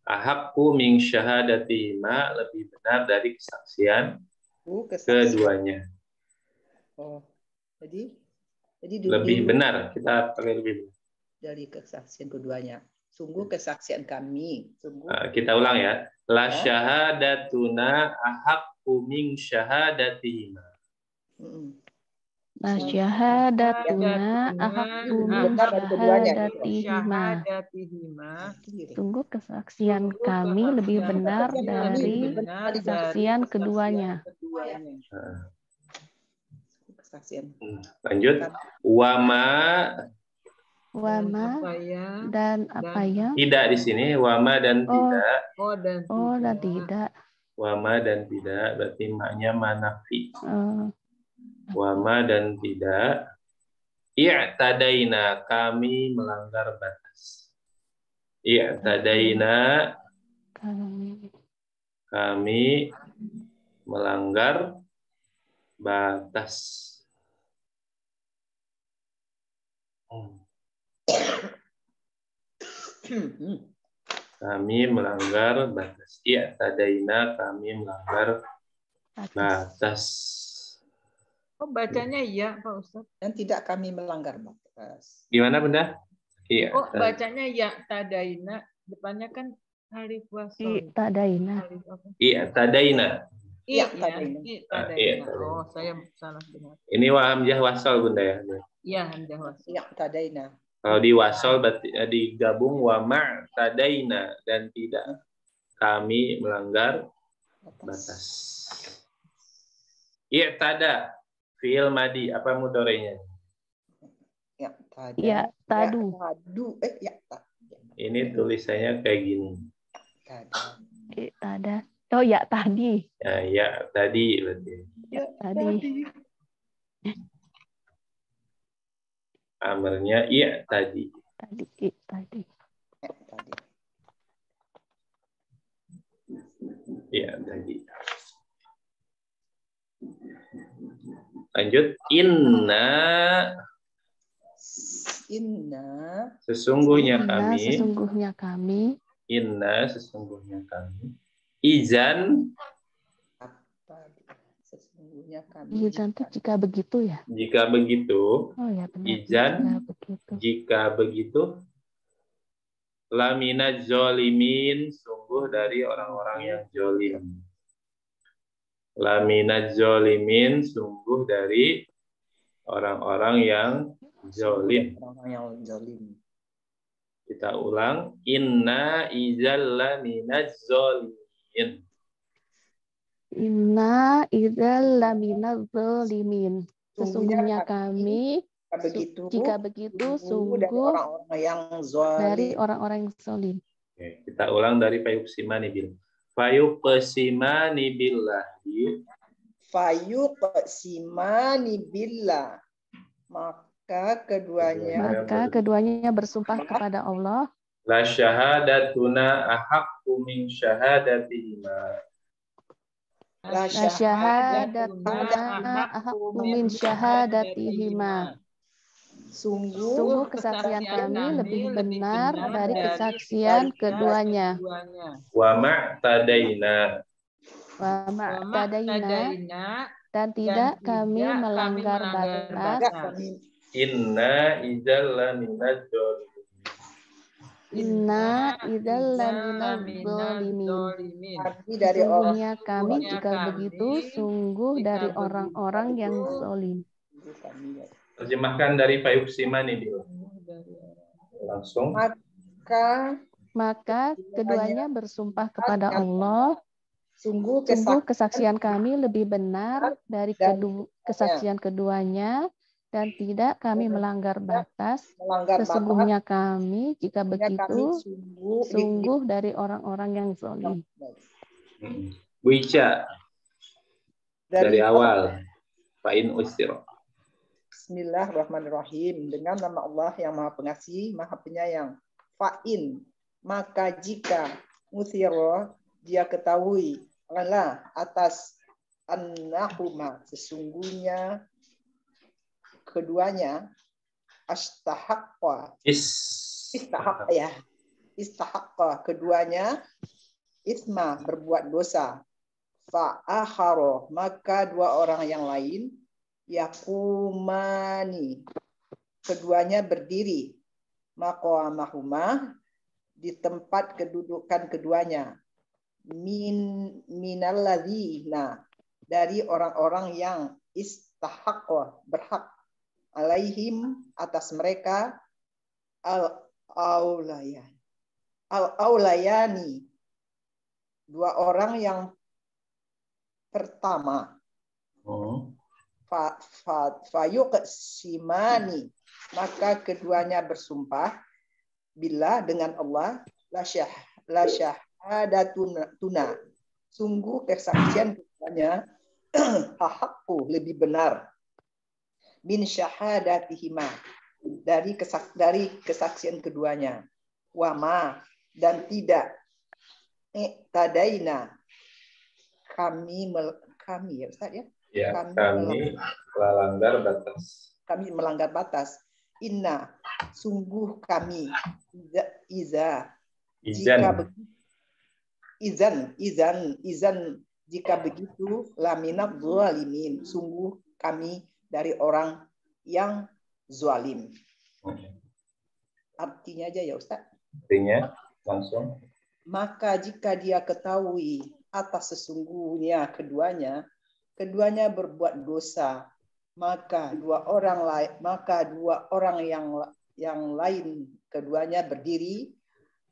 Ahakku min syahadatihima, lebih benar dari kesaksian keduanya. Oh, jadi lebih benar, kita pakai lebih benar. Dari kesaksian keduanya. Sungguh kesaksian kami. Sungguh. Kita ulang ya. La syahadatuna ahaqqu min syahadatihima. La syahadatuna ahaqqu min syahadatihima. Sungguh kesaksian kami lebih benar dari kesaksian keduanya. Lanjut. Wama dan apa ya? Tidak di sini. Wama dan tidak. Dan tidak. Wama dan tidak berarti maknya manafi. Wama dan tidak. I'tadaina, kami melanggar batas. I'tadaina, kami melanggar batas. Kami melanggar batas. I'tadaina, kami melanggar batas. Oh, bacanya iya, Pak Ustadz. Dan tidak kami melanggar batas. Gimana, Bunda? Iya. Oh, bacanya ya tadaina. Depannya kan alif wasol. Tadaina. Iya, tadaina. Iya, tadaina. Oh, saya salah dengar. Ini hamzah wasol, Bunda ya. Iya, hamzah wasol. Iya, tadaina. Kalau di wasol berarti digabung wa ma tadaina dan tidak kami melanggar batas. Iya, tada. Fi'il madi, apa mudhari'nya? Ya, tada. Ya, tadu. Ini tulisannya kayak gini. Tada. Oh, ya tadi. Ya tadi berarti. Ya tadi. Amarnya iya tadi. Tadi. Iya tadi. Lanjut. Inna sesungguhnya kami. Inna sesungguhnya kami. Izan sesungguhnya kami. Izan itu jika begitu ya. Jika begitu. Oh ya benar. Izan jika begitu. Lamina zolimin, sungguh dari orang-orang yang zolim. Lamina zolimin, sungguh dari orang-orang yang zolim. Kita ulang. Inna izal lamina zolimin. Inna idzal lamina zalimin. Sesungguhnya kami jika begitu sungguh dari orang-orang yang zalim. Kita ulang dari fayuqsimani billah. Fayuqsimani billahi. Fayuqsimani billah. Maka keduanya bersumpah kepada Allah. La syahadatuna ahaqqu min syahadatihima. La syahadatuna ahaqqu min syahadatihima. Sungguh kesaksian kami lebih benar dari kesaksian keduanya. Wa ma'tadaina. Dan tidak kami melanggar batas. Inna idzal laminaz zalimin. Inna idzal laminaz zalimin. Sesungguhnya kami jika begitu sungguh dari orang-orang yang zalim. Terjemahkan dari fayuqsimani billah. Langsung. Maka keduanya bersumpah kepada Allah. Sungguh kesaksian kami lebih benar dari kesaksian keduanya dan tidak kami melanggar batas. Sesungguhnya kami jika begitu sungguh dari orang-orang yang zalim. Bu Ica dari awal. Fa'in usir. Bismillahirrahmanirrahim. Dengan nama Allah yang Maha Pengasih, Maha Penyayang. Fa'in, maka jika musiro dia ketahui ala atas annahuma sesungguhnya keduanya istahaqqa keduanya isma berbuat dosa fa'akharo maka dua orang yang lain yakumani keduanya berdiri maqamahuma di tempat kedudukan keduanya minalladzina dari orang-orang yang istahaqqa berhak alaihim atas mereka al-aulayani dua orang yang pertama fayuqsimani maka keduanya bersumpah bila dengan Allah la syahadatuna sungguh kesaksian keduanya haqqu lebih benar min syahadatihima dari kesaksian keduanya wama dan tidak tadaina kami ya Ustaz ya, kami melanggar batas. Kami melanggar batas. Inna sungguh kami izan jika begitu laminat zalimin sungguh kami dari orang yang zalim. Artinya aja ya Ustaz. Artinya langsung. Maka jika dia ketahui atas sesungguhnya keduanya berbuat dosa, maka dua orang yang lain keduanya berdiri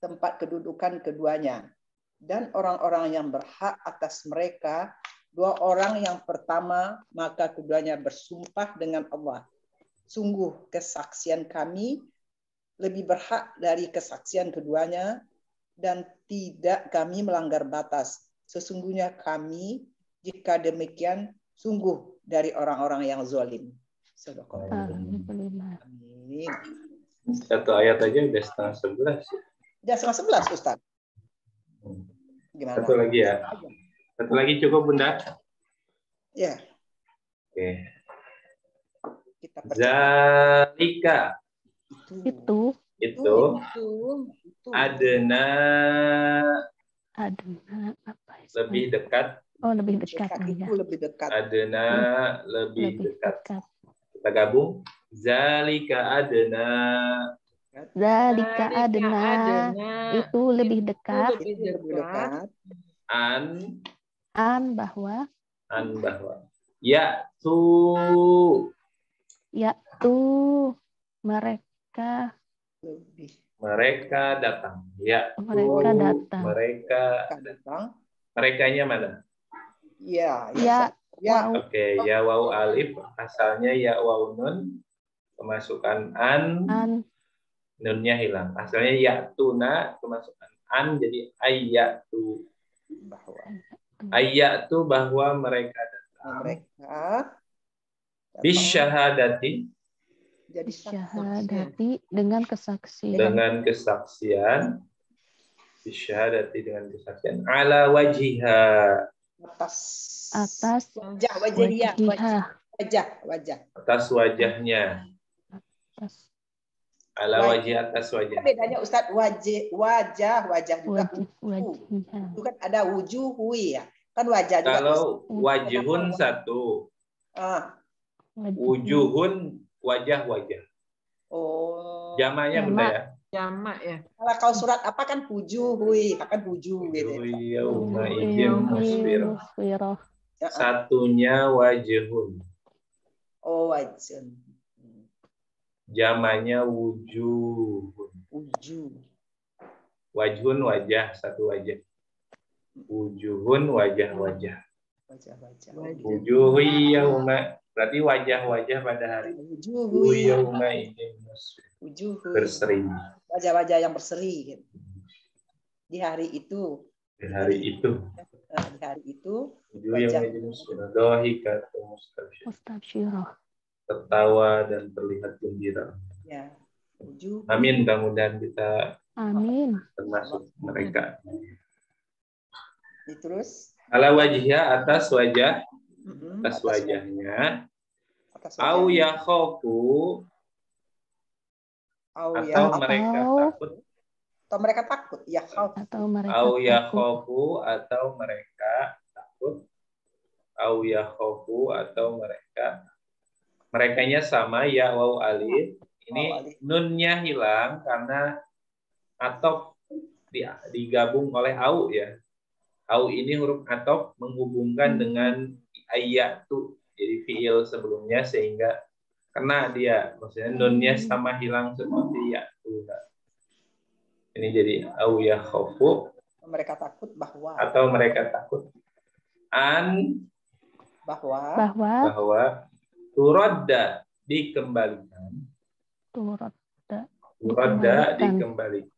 tempat kedudukan keduanya dan orang-orang yang berhak atas mereka dua orang yang pertama maka keduanya bersumpah dengan Allah sungguh kesaksian kami lebih berhak dari kesaksian keduanya dan tidak kami melanggar batas sesungguhnya kami jika demikian sungguh dari orang-orang yang zalim. Amin. Satu ayat aja udah 10:30. Udah 10:30 Ustaz. Gimana? Satu lagi ya. Satu lagi cukup Bunda? Ya. Oke. Kita Zalika. Itu Adena apa ya? lebih dekat. Oh, lebih dekat. Itu lebih dekat. Adena lebih dekat. Kita gabung. Zalika adena itu lebih dekat. An bahwa ya tuh mereka datang. Ya mereka datang. Merekanya mana? Ya. Oke, ya waw alif asalnya ya waw nun kemasukan an nunnya hilang. Asalnya ya tuna kemasukan an jadi ayyatu bahwa mereka datang. Bisyahadati dengan kesaksian bisyahadati dengan kesaksian ala wajiha atas wajahnya ala wajih atas wajah. Bedanya Ustaz wajah juga. Itu kan ada wujuhui ya. Kan wajah juga. Kalau wajhun satu. Wujuhun wajah. Oh. Jamaknya Bunda ya. Jamak ya. Kalau surat apa kan wujuhui, kan wujuh gitu. Yauma idzin musfirah. Satunya wajhun. Oh, wajhun. Jamaknya wujuh. Wajhun wajah, satu wajah. Wujuhun wajah. Wujuhi yauma berarti wajah-wajah pada hari. Wujuhi yauma idzin musfirah. Berseri. Wajah-wajah yang berseri gitu. Di hari itu. Mustabsyirah. Tertawa dan terlihat gembira. Ya. Amin, mudah-mudahan kita termasuk mereka. Terus Ala wajhiha atas wajah, atas wajahnya. Au yakhafu atau mereka takut. Atau mereka takut. Ya Au yakhafu atau mereka takut. Au yakhafu atau merekanya sama ya waw alif. Ini nunnya hilang karena atop digabung oleh au ya. Au ini huruf atop menghubungkan dengan ayatu. Jadi fiil sebelumnya sehingga kena dia. Maksudnya nunnya sama hilang seperti yatu. Ini jadi au yakhafu. Mereka takut bahwa. Atau mereka takut. Bahwa turadda dikembalikan. Turadda dikembalikan.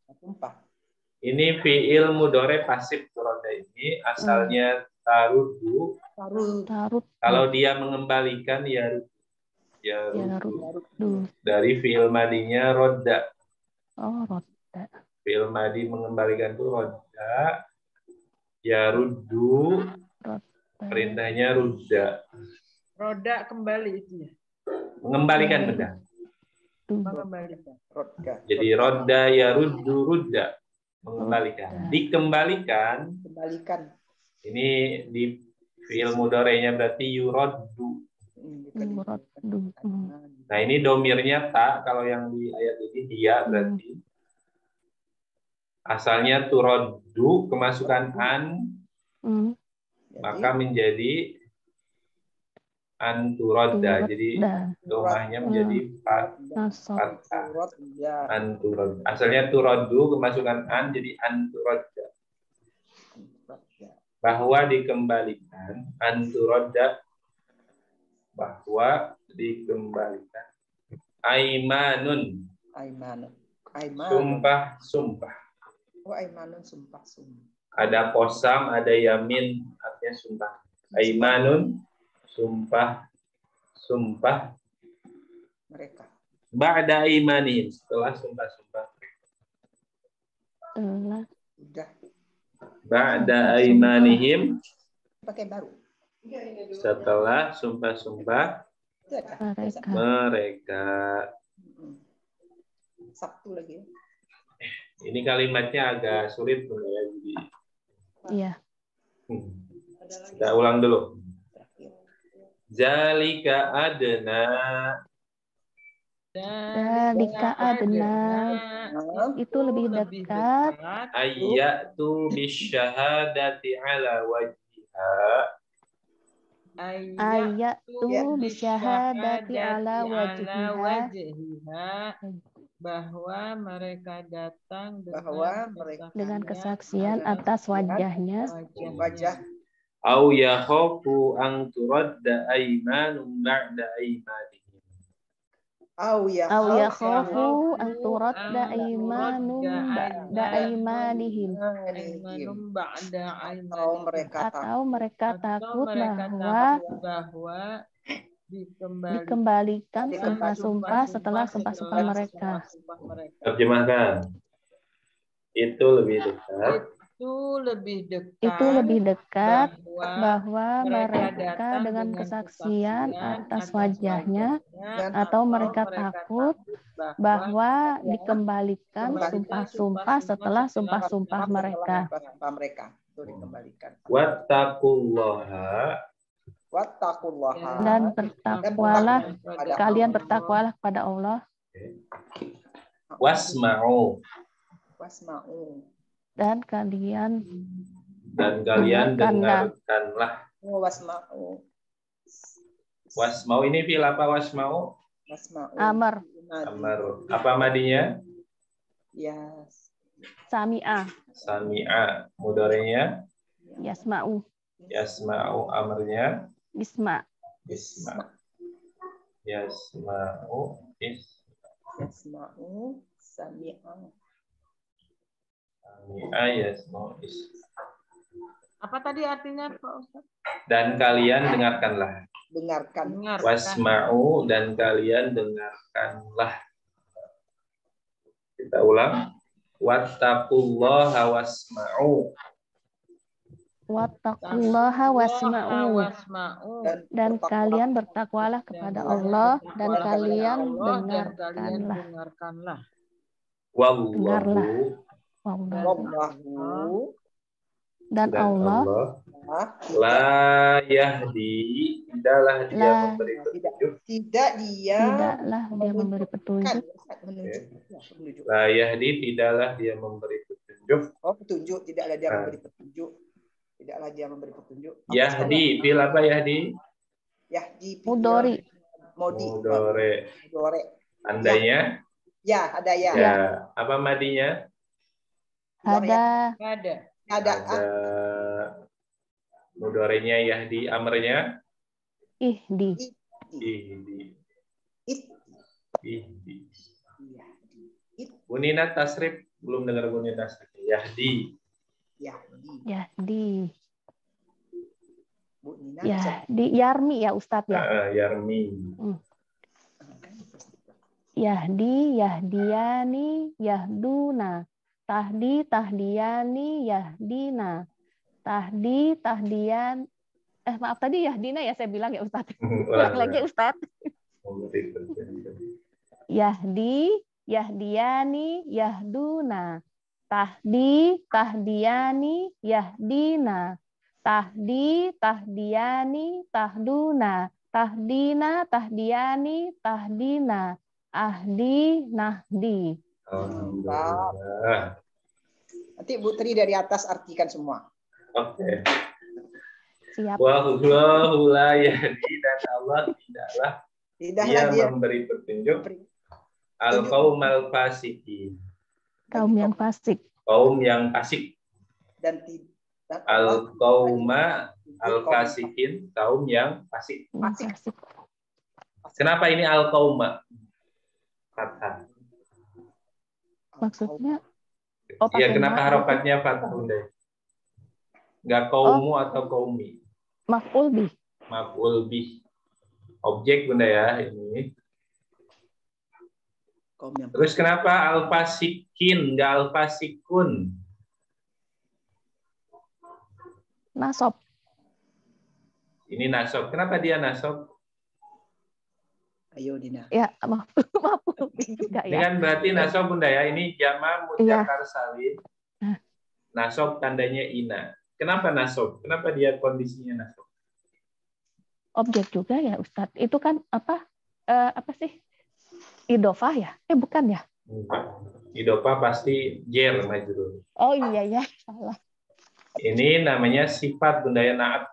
Ini fiil mudhore pasif turadda ini asalnya tarudu. Kalau dia mengembalikan ya dari fiil madinya rodda. Rodda. Fiil madi mengembalikan itu rodda. Ya ruddu. Perintahnya rudda. Roda kembali itu ya. Mengembalikan benda. Mengembalikan. Jadi rodda ya ruddu rudda. Mengembalikan. Dikembalikan. Ini di fiil mudhorenya berarti yuraddu. Nah ini domirnya ta. Kalau yang di ayat ini dia berarti. Asalnya turaddu kemasukan an. Maka menjadi anturodda. Jadi domahnya menjadi fathah. Anturodda. Asalnya turoddu kemasukan an jadi anturodda. Bahwa dikembalikan. Anturodda. Bahwa dikembalikan. Aimanun. Sumpah. Aimanun sumpah. Ada qasam, ada yamin, artinya sumpah. Aimanun, sumpah mereka. Ba'da aimanihim, setelah sumpah-sumpah. Ba'da aimanihim, pakai baru. Setelah sumpah-sumpah mereka. Sabtu lagi. Ini kalimatnya agak sulit ya, jadi. Iya. Kita ulang dulu. Zalika adna. Itu lebih dekat. Ayatu bisyahadati ala wajhiha. Ayatu bisyahadati ala wajhiha. Bahwa mereka datang dengan kesaksian atas wajahnya. Au yakhafu an turadda aymanun ba'da aymanihim. Au yakhafu an turadda aymanun ba'da aymanihim. Atau mereka takut bahwa dikembalikan sumpah-sumpah setelah sumpah-sumpah mereka. Terjemahkan. Itu lebih dekat bahwa mereka dengan kesaksian atas wajahnya atau mereka takut bahwa dikembalikan sumpah-sumpah setelah sumpah-sumpah mereka. Dan kalian bertakwalah kepada Allah. Wasma'u. Dan kalian dengarkanlah. Wasma'u ini fi'il apa wasma'u? Amar. Apa madinya? Yes. Sami'a. Mudhari'nya? Yasma'u. Amarnya? Isma. Yasma'u sami'a. Apa tadi artinya Pak Ustaz? Dan kalian dengarkanlah. Wasma'u dan kalian dengarkanlah. Kita ulang. Wattaqullaha wasma'u. Wattaqullaha wasma'u. Dan kalian bertakwalah kepada Allah dan kalian dengarkanlah. Dengarlah. Wallahu Dan Allah la yahdi, tidaklah dia memberi petunjuk. Tidaklah dia memberi petunjuk. La yahdi, tidaklah dia memberi petunjuk. Oh, petunjuk, tidaklah dia memberi petunjuk. Tidaklah dia memberi petunjuk. Yahdi, fil apa Yahdi? Yahdi. Mudori. Mudore. Tandanya? Ya, ada ya. Ya. Apa madinya? Ada. Mudorenya Yahdi, amrnya? Ihdi. Bunina tasrif, belum dengar bunyi tasrif. Yahdi. Yahdi. Yarmi ya Ustadz ya. Yarmi. Yahdi, yahdiyani, yahduna. Tahdi, tahdiyani, yahdina. Tahdi, tahdiyan. Maaf tadi yahdina ya saya bilang ya Ustadz. Ulang lagi Ustadz. Yahdi, yahdiyani, yahduna. Tahdi, tahdiyani, yahdina. Tahdi, tahdiyani, tahduna. Tahdina, tahdiyani, tahdina. Ahdi, nahdi. Nanti Bu Tri dari atas artikan semua. Oke. Siap. Wallahu la yahdi, dan Allah tidaklah dia memberi petunjuk al-qaumal fasikin. Kaum yang fasik. Kaum yang fasik. Dan al-qauma al-fasikin, kaum yang fasik. Kenapa ini al-qauma? Fathah. Maksudnya? Iya, kenapa harokatnya fathah Bunda? Enggak kaumu atau kaumi? Maf'ul bih. Maf'ul bih. Objek Bunda ya ini. Terus kenapa al-fasikin, enggak al-fasikun? Nasab. Ini nasab. Kenapa dia nasab? Ayo Dina. Ya, maaf juga ya. Ini kan berarti nasab Bunda ya. Ini jama mudzakkar salim. Nasab tandanya ina. Kenapa nasab? Kenapa dia kondisinya nasab? Objek juga ya Ustadz. Itu kan apa sih? Idofah ya? Bukan ya? Idofah pasti jer majrur. Oh iya ya, salah. Ini namanya sifat Bunda ya, naat.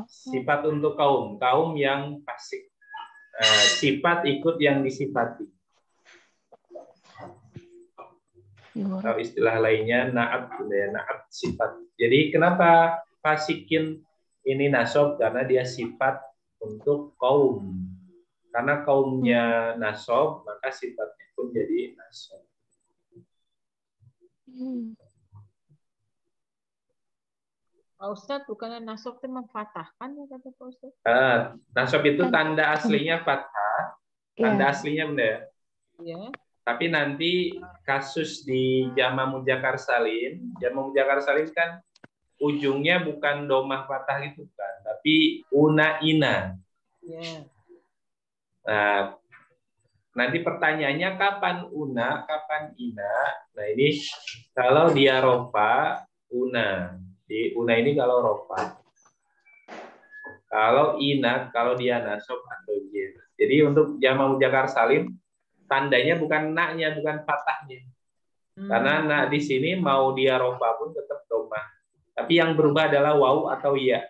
Sifat untuk kaum yang fasik. Sifat ikut yang disifati. Atau istilah lainnya naat, naat sifat. Jadi kenapa fasikin ini nasab? Karena dia sifat untuk kaum. Karena kaumnya nasab, maka sifatnya pun jadi nasab. Pak Ustadz, bukannya nasab itu memfatahkan ya kata Pak Ustadz? Nasab itu tanda aslinya fathah, tanda aslinya Bunda. Ya. Tapi nanti kasus di jama mudzakkar salim kan ujungnya bukan domah fathah gitu kan, tapi una ina. Ya. Nah, nanti pertanyaannya kapan una, kapan ina. Nah ini kalau dia rofa una. Di una ini kalau rofa. Kalau ina, kalau dia nasab atau jer. Jadi untuk jama mudzakkar salim, tandanya bukan na-nya, bukan fathahnya. Karena na di sini mau dia rofa pun tetap domah. Tapi yang berubah adalah waw atau ya.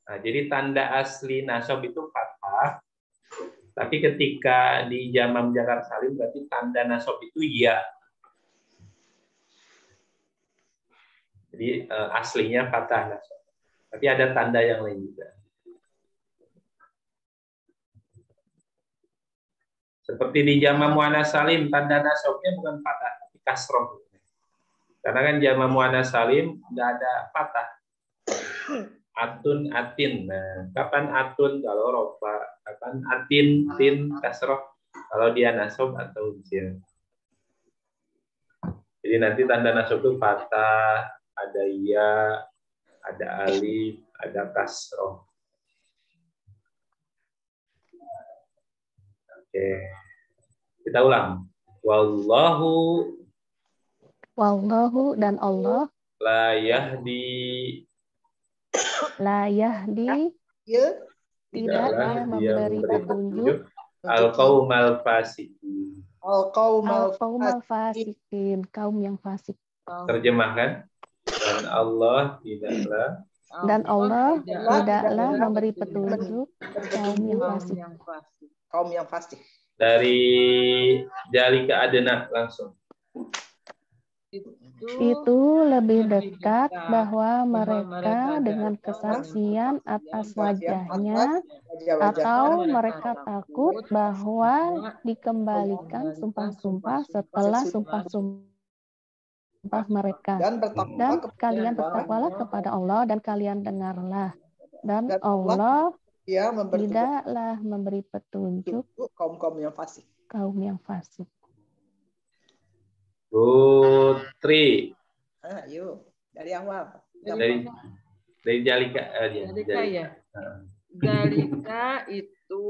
Nah, jadi tanda asli nasab itu fathah. Tapi ketika di jama mudzakkar salim berarti tanda nasab itu ya. Jadi aslinya fathah nasab. Tapi ada tanda yang lain juga. Seperti di jama muannats salim, tanda nasabnya bukan fathah, tapi kasroh. Karena kan jama muannats salim nggak ada fathah. Atun, atin. Nah, kapan atun kalau rofa? Kapan atin, tin, kasroh? Kalau dia nasab atau jer. Jadi nanti tanda nasab itu fathah, ada ya, ada alif, ada kasroh. Oke. Kita ulang. Wallahu dan Allah la yahdi tidaklah memberi petunjuk al-qaumal fasiqin. al-qaumal fasiqin, kaum yang fasik. Terjemahkan. Dan Allah tidaklah memberi petunjuk kaum yang fasik. Kaum yang fasik. Dari jalika adena langsung. Itu lebih dekat bahwa mereka dengan kesaksian atas wajahnya atau mereka takut bahwa dikembalikan sumpah-sumpah setelah sumpah mereka. Dan kalian bertakwalah kepada Allah dan kalian dengarlah. Dan Allah tidaklah memberi petunjuk kaum-kaum yang fasik. Putri. Yuk, dari awal. Dari jalika aja. Ya. Zalika itu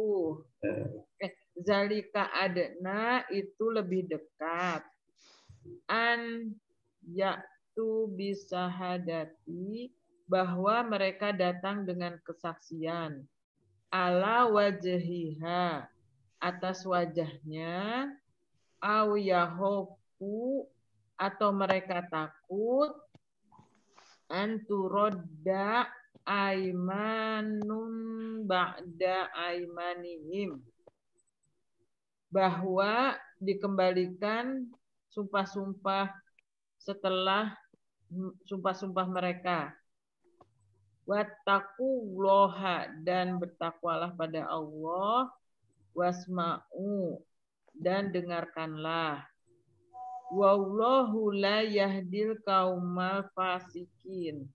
zalika adna itu lebih dekat. An yaitu bisa hadati bahwa mereka datang dengan kesaksian ala wajhiha atas wajahnya au yahofu atau mereka takut anturodda aimanun ba'da aimanihim bahwa dikembalikan sumpah-sumpah setelah sumpah-sumpah mereka. Wattaqullaha dan bertakwalah pada Allah, wasma'u dan dengarkanlah. Wallahu la yahdil qaumal fasikin.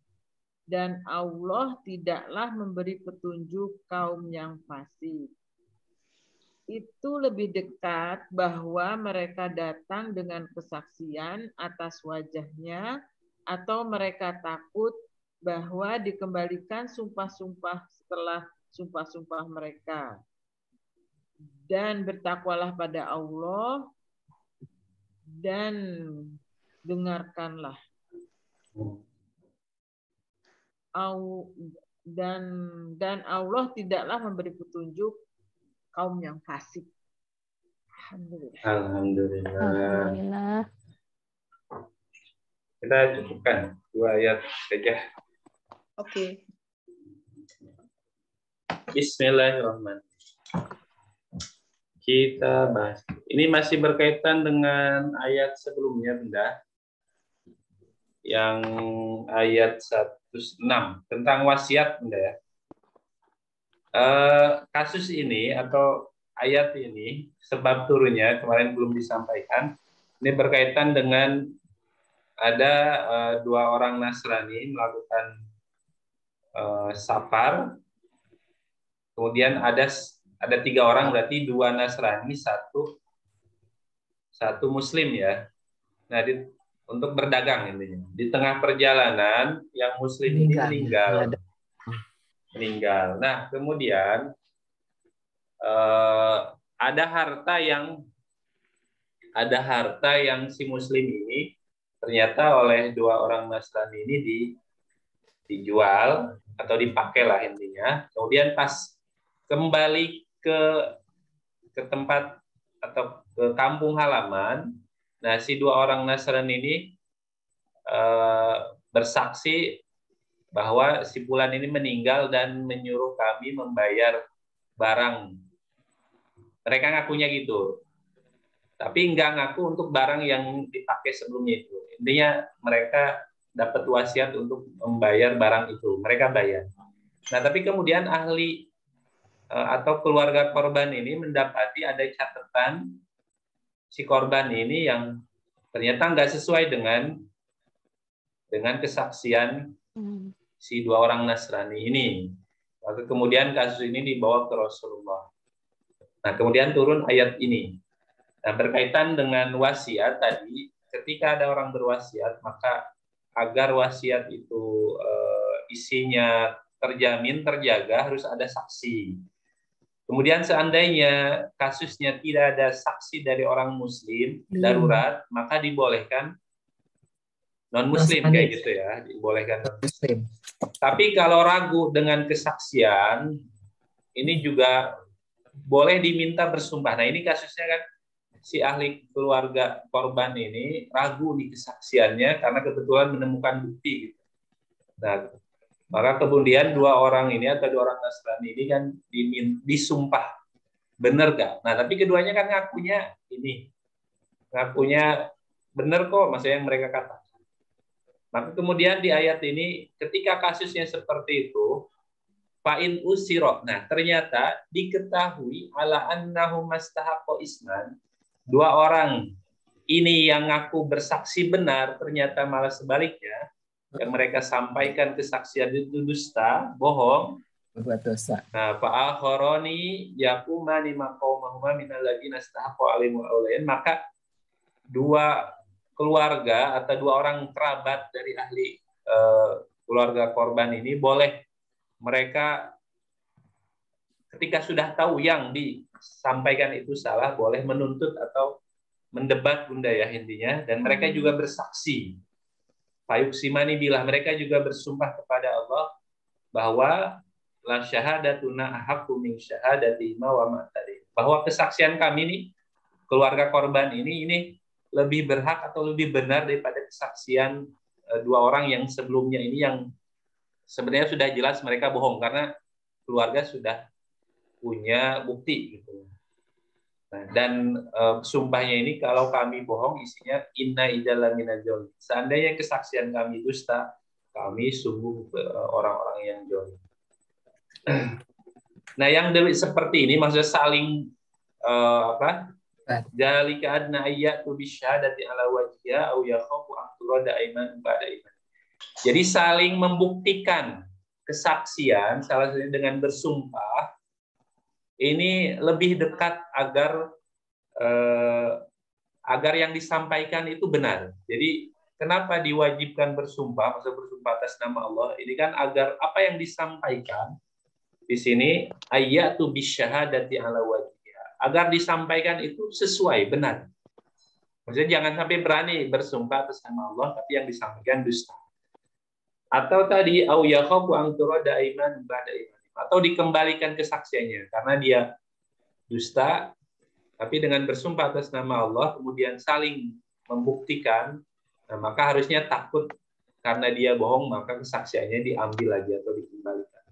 Dan Allah tidaklah memberi petunjuk kaum yang fasik. Itu lebih dekat bahwa mereka datang dengan kesaksian atas wajahnya atau mereka takut bahwa dikembalikan sumpah-sumpah setelah sumpah-sumpah mereka. Dan bertakwalah pada Allah dan dengarkanlah. Dan Allah tidaklah memberi petunjuk kaum yang fasik. Alhamdulillah. Kita cukupkan 2 ayat saja. Oke. Bismillahirrahmanirrahim. Kita bahas. Ini masih berkaitan dengan ayat sebelumnya, Bunda. Yang ayat 106 tentang wasiat, Bunda ya. Kasus ini atau ayat ini sebab turunnya kemarin belum disampaikan. Ini berkaitan dengan ada 2 orang Nasrani melakukan safar. Kemudian ada 3 orang, berarti 2 Nasrani, satu Muslim ya. Nah, untuk berdagang intinya. Di tengah perjalanan yang Muslim ini meninggal. Nah, kemudian ada harta yang si Muslim ini ternyata oleh 2 orang Nasrani ini dijual atau dipakai lah intinya. Kemudian pas kembali ke tempat atau ke kampung halaman, nah si 2 orang Nasrani ini bersaksi bahwa si fulan ini meninggal dan menyuruh kami membayar barang. Mereka ngakunya gitu, tapi nggak ngaku untuk barang yang dipakai sebelumnya itu. Intinya mereka dapat wasiat untuk membayar barang itu, mereka bayar. Nah, tapi kemudian ahli atau keluarga korban ini mendapati ada catatan si korban ini yang ternyata nggak sesuai dengan kesaksian si 2 orang Nasrani ini. Maka kemudian kasus ini dibawa ke Rasulullah. Nah, kemudian turun ayat ini. Nah, berkaitan dengan wasiat tadi, ketika ada orang berwasiat, maka agar wasiat itu isinya terjamin, terjaga, harus ada saksi. Kemudian seandainya kasusnya tidak ada saksi dari orang muslim, darurat, maka dibolehkan non-muslim kayak gitu ya, dibolehkan non-muslim. Tapi kalau ragu dengan kesaksian, ini juga boleh diminta bersumpah. Nah, ini kasusnya kan si ahli keluarga korban ini ragu di kesaksiannya karena kebetulan menemukan bukti. Gitu. Nah, maka kemudian dua orang ini atau dua orang Nasrani ini kan disumpah, benar gak? Nah, tapi keduanya kan ngakunya benar kok, maksudnya yang mereka katakan. Maka kemudian di ayat ini, ketika kasusnya seperti itu, fa'in usiro. Nah, ternyata diketahui ala annahu mastahaqo isman, dua orang ini yang ngaku bersaksi benar, ternyata malah sebaliknya, yang mereka sampaikan kesaksian itu dusta, bohong, berbuat dosa. Nah, fa'akhoroni yakumani maqaumahuma minal ladzina istahaqqa alaihimul aulain, maka dua keluarga atau dua orang kerabat dari ahli keluarga korban ini boleh mereka ketika sudah tahu yang disampaikan itu salah, boleh menuntut atau mendebat Bunda ya intinya, dan mereka juga bersaksi. Fayuksimani bilah, mereka juga bersumpah kepada Allah bahwa la syahadatuna ahaqqu min syahadatihima wa ma tadi. Bahwa kesaksian kami nih, keluarga korban ini lebih berhak atau lebih benar daripada kesaksian dua orang yang sebelumnya ini yang sebenarnya sudah jelas mereka bohong karena keluarga sudah punya bukti gitu. Nah, dan sumpahnya ini kalau kami bohong isinya inna idzal minadzalimin. Seandainya kesaksian kami dusta, kami sungguh orang-orang yang zalim. Nah, yang seperti ini maksudnya saling Dzalika adna ayyatu bisyahadati ala wajhiha aw yakhafu an turada aiman ba'da iman. Jadi saling membuktikan kesaksian salah satunya dengan bersumpah ini lebih dekat agar yang disampaikan itu benar. Jadi kenapa diwajibkan bersumpah, maksud bersumpah atas nama Allah? Ini kan agar apa yang disampaikan di sini ayyatu bisyahadati ala wajhiha, agar disampaikan itu sesuai benar. Maksudnya jangan sampai berani bersumpah atas nama Allah tapi yang disampaikan dusta. Atau tadi au yakhafu an turada aiman ba'da iman, atau dikembalikan kesaksiannya karena dia dusta tapi dengan bersumpah atas nama Allah kemudian saling membuktikan, nah maka harusnya takut karena dia bohong maka kesaksiannya diambil lagi atau dikembalikan.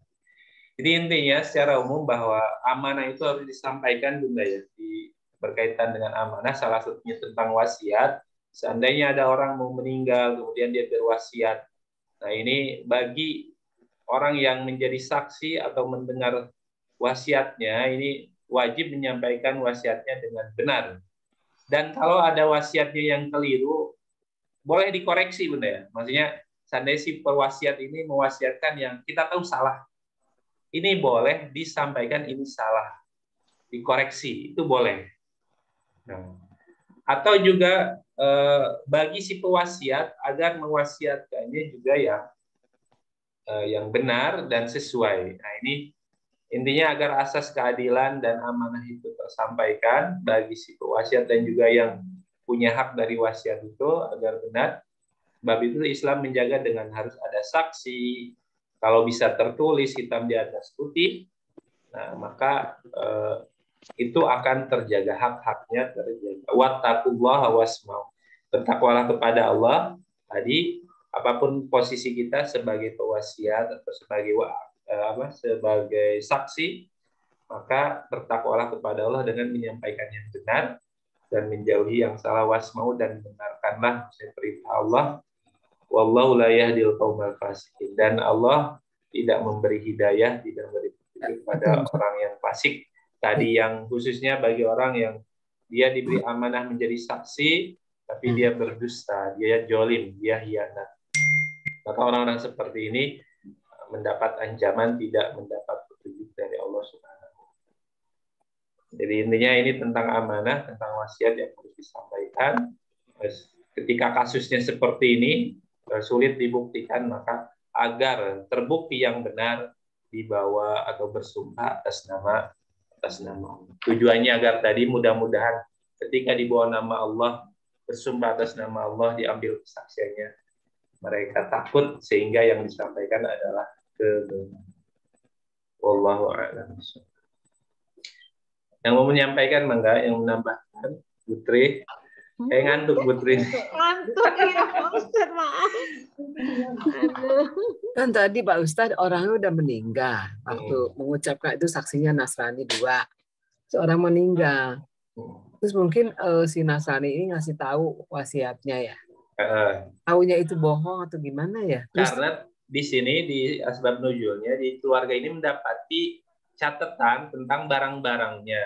Jadi intinya secara umum bahwa amanah itu harus disampaikan Bunda ya, berkaitan dengan amanah salah satunya tentang wasiat. Seandainya ada orang mau meninggal kemudian dia berwasiat, nah ini bagi orang yang menjadi saksi atau mendengar wasiatnya ini wajib menyampaikan wasiatnya dengan benar. Dan kalau ada wasiatnya yang keliru, boleh dikoreksi Bunda ya. Maksudnya seandainya si pewasiat ini mewasiatkan yang kita tahu salah, ini boleh disampaikan ini salah, dikoreksi, itu boleh. Nah, atau juga bagi si pewasiat agar mewasiatkannya juga yang benar dan sesuai. Nah ini intinya agar asas keadilan dan amanah itu tersampaikan bagi si pewasiat dan juga yang punya hak dari wasiat itu agar benar. Sebab itu Islam menjaga dengan harus ada saksi, kalau bisa tertulis hitam di atas putih, nah maka itu akan terjaga, hak-haknya terjaga. Wattaqullaha wasma'u. Bertakwalah kepada Allah. Tadi apapun posisi kita sebagai pewasiat atau sebagai saksi, maka bertakwalah kepada Allah dengan menyampaikan yang benar dan menjauhi yang salah. Wasma'u, dan benarkanlah perintah Allah. Wallahu la yahdil qaumal fasiqin. Dan Allah tidak memberi hidayah, tidak memberi petunjuk pada orang yang fasik. Tadi yang khususnya bagi orang yang dia diberi amanah menjadi saksi, tapi dia berdusta, dia jolim, dia hianat. Maka orang-orang seperti ini mendapat ancaman tidak mendapat petunjuk dari Allah Subhanahu. Jadi intinya ini tentang amanah, tentang wasiat yang harus disampaikan. ketika kasusnya seperti ini sulit dibuktikan, maka agar terbukti yang benar dibawa atau bersumpah atas nama Allah. Tujuannya agar tadi mudah-mudahan ketika dibawa nama Allah, bersumpah atas nama Allah, diambil kesaksiannya, mereka takut sehingga yang disampaikan adalah kebenaran. Wallahu a'lam. Yang mau menyampaikan mangga, yang menambahkan Putri. Ngantuk Putri. Ngantuk ya Pak Ustadz, maaf. Aduh. Kan tadi Pak Ustadz orangnya udah meninggal. Waktu mengucapkan itu saksinya Nasrani 2. Seorang meninggal. Terus mungkin si Nasrani ini ngasih tahu wasiatnya ya. Taunya itu bohong atau gimana ya? Terus, karena di sini di asbab nuzulnya di keluarga ini mendapati catatan tentang barang-barangnya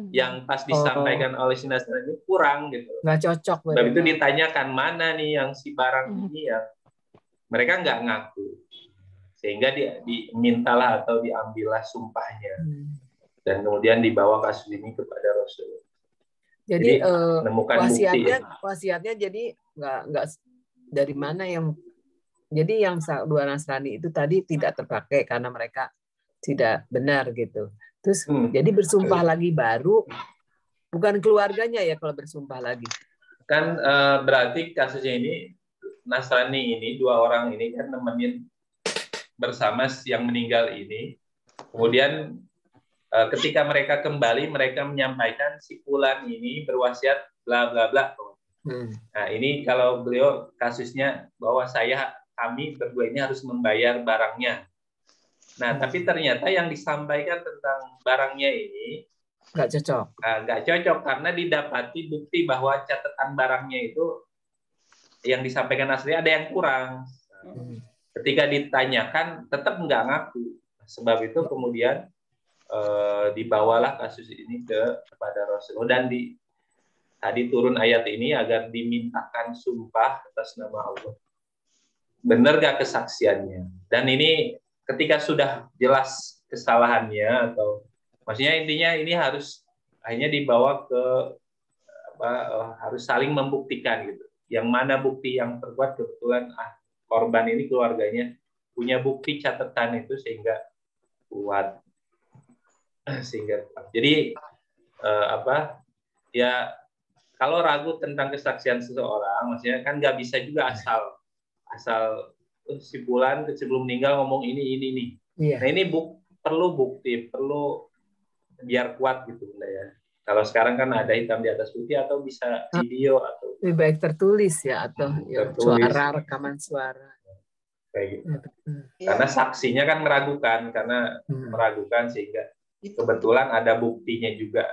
yang pas disampaikan oleh si Nasrani ini kurang gitu. Nggak cocok. Sebab itu ditanyakan mana nih yang si barang ini yang mereka nggak ngaku, sehingga dimintalah atau diambillah sumpahnya dan kemudian dibawa kasus ini kepada Rasul. Jadi menemukan wasiatnya jadi nggak dari mana yang jadi yang 2 Nasrani itu tadi tidak terpakai karena mereka tidak benar gitu. Terus jadi bersumpah lagi baru, bukan keluarganya ya kalau bersumpah lagi. Kan berarti kasusnya ini Nasrani ini 2 orang ini kan nemenin bersama yang meninggal ini. Kemudian ketika mereka kembali, mereka menyampaikan si fulan ini berwasiat bla bla bla. Nah ini kalau beliau kasusnya bahwa kami berdua ini harus membayar barangnya. Nah, tapi ternyata yang disampaikan tentang barangnya ini nggak cocok. Nggak cocok karena didapati bukti bahwa catatan barangnya itu yang disampaikan asli ada yang kurang. Ketika ditanyakan tetap nggak ngaku. Sebab itu kemudian dibawalah kasus ini kepada Rasulullah dan tadi turun ayat ini agar dimintakan sumpah atas nama Allah. Benar nggak kesaksiannya? Dan ini ketika sudah jelas kesalahannya atau maksudnya intinya ini harus hanya dibawa ke harus saling membuktikan gitu. Yang mana bukti yang terkuat kebetulan korban ini keluarganya punya bukti catatan itu sehingga kuat jadi ya kalau ragu tentang kesaksian seseorang maksudnya kan nggak bisa juga asal si fulan sebelum meninggal ngomong ini. Iya. Nah ini perlu bukti, perlu biar kuat gitu ya. Kalau sekarang kan ada hitam di atas putih atau bisa video atau lebih baik tertulis ya atau suara, rekaman suara. Kayak gitu. Karena saksinya kan meragukan sehingga kebetulan ada buktinya juga.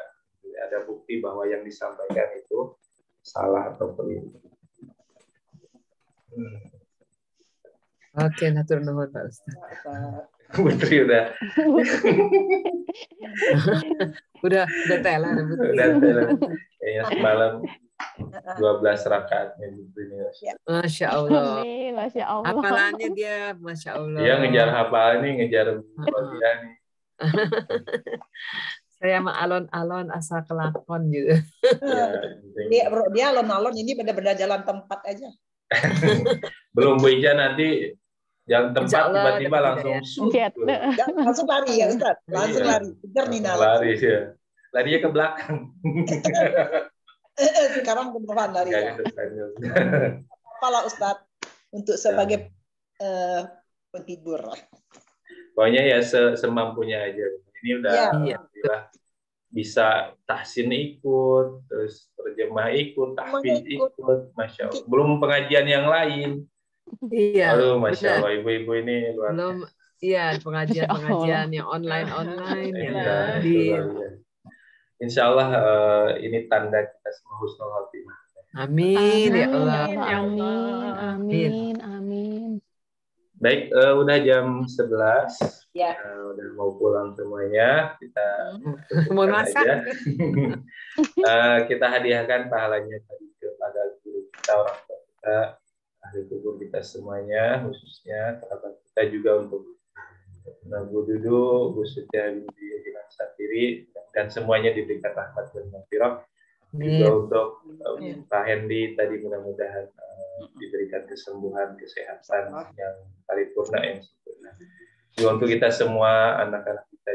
Ada bukti bahwa yang disampaikan itu salah atau keliru. Oke, natur nuhun Pak Ustaz. Putri udah teler Putri. Udah teler. Kayaknya semalam 12 rakaatnya Putri. Masya Allah. Amin, Masya Allah. Hafalannya dia, Masya Allah. Dia ngejar hafal nih, ngejar dia nih. Saya mah alon-alon asal kelakon juga. Dia alon-alon ini benar-benar jalan tempat aja. Belum Bu Ija nanti jalan tempat tiba-tiba langsung langsung lari ya Ustaz. Langsung lari. Kejar Nina. Lari ya. Larinya ke belakang. Sekarang ke depan lari ya. Apalah Ustaz untuk sebagai penghibur. Pokoknya ya semampunya aja. Ini udah bisa tahsin ikut, terus terjemah ikut, tahfiz ikut, Masya Allah. Belum pengajian yang lain. Iya. Aduh, Masya Allah, ibu-ibu ini luar. Belum, iya pengajian yang online ya. Insya Allah ini tanda kita semua husnul khotimah. Amin ya Allah. Amin. Baik, udah jam 11. Ya. Udah mau pulang semuanya. Kita mau masak. Kita hadiahkan pahalanya tadi kepada guru kita, orang tua kita, ahli kubur kita semuanya, khususnya kerabat kita juga untuk Bu Dudu, Bu Sutiya binti Satiri, dan semuanya diberikan rahmat dan maghfirah. juga untuk Pak Hendy tadi, mudah-mudahan diberikan kesembuhan, kesehatan yang paripurna yang sempurna. Juga untuk kita semua, anak-anak kita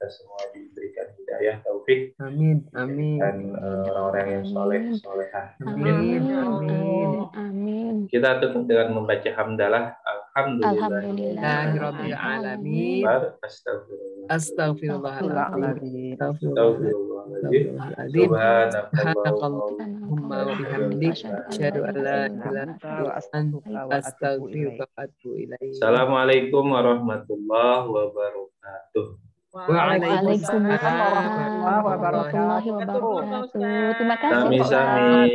semua diberikan hidayah, taufik. Amin. Amin. Dan orang-orang yang soleh, solehah. Amin. Amin. Amin. Kita tutup dengan membaca hamdalah. Alhamdulillahirabbil alamin. Astagfirullahaladzim. Subhanakallahumma wa bihamdik, asyhadu an la ilaha illa anta, astaghfiruka wa atubu ilaik. Assalamualaikum warahmatullahi wabarakatuh. Waalaikumsalam warahmatullahi wabarakatuh. Terima kasih. Sami-sami.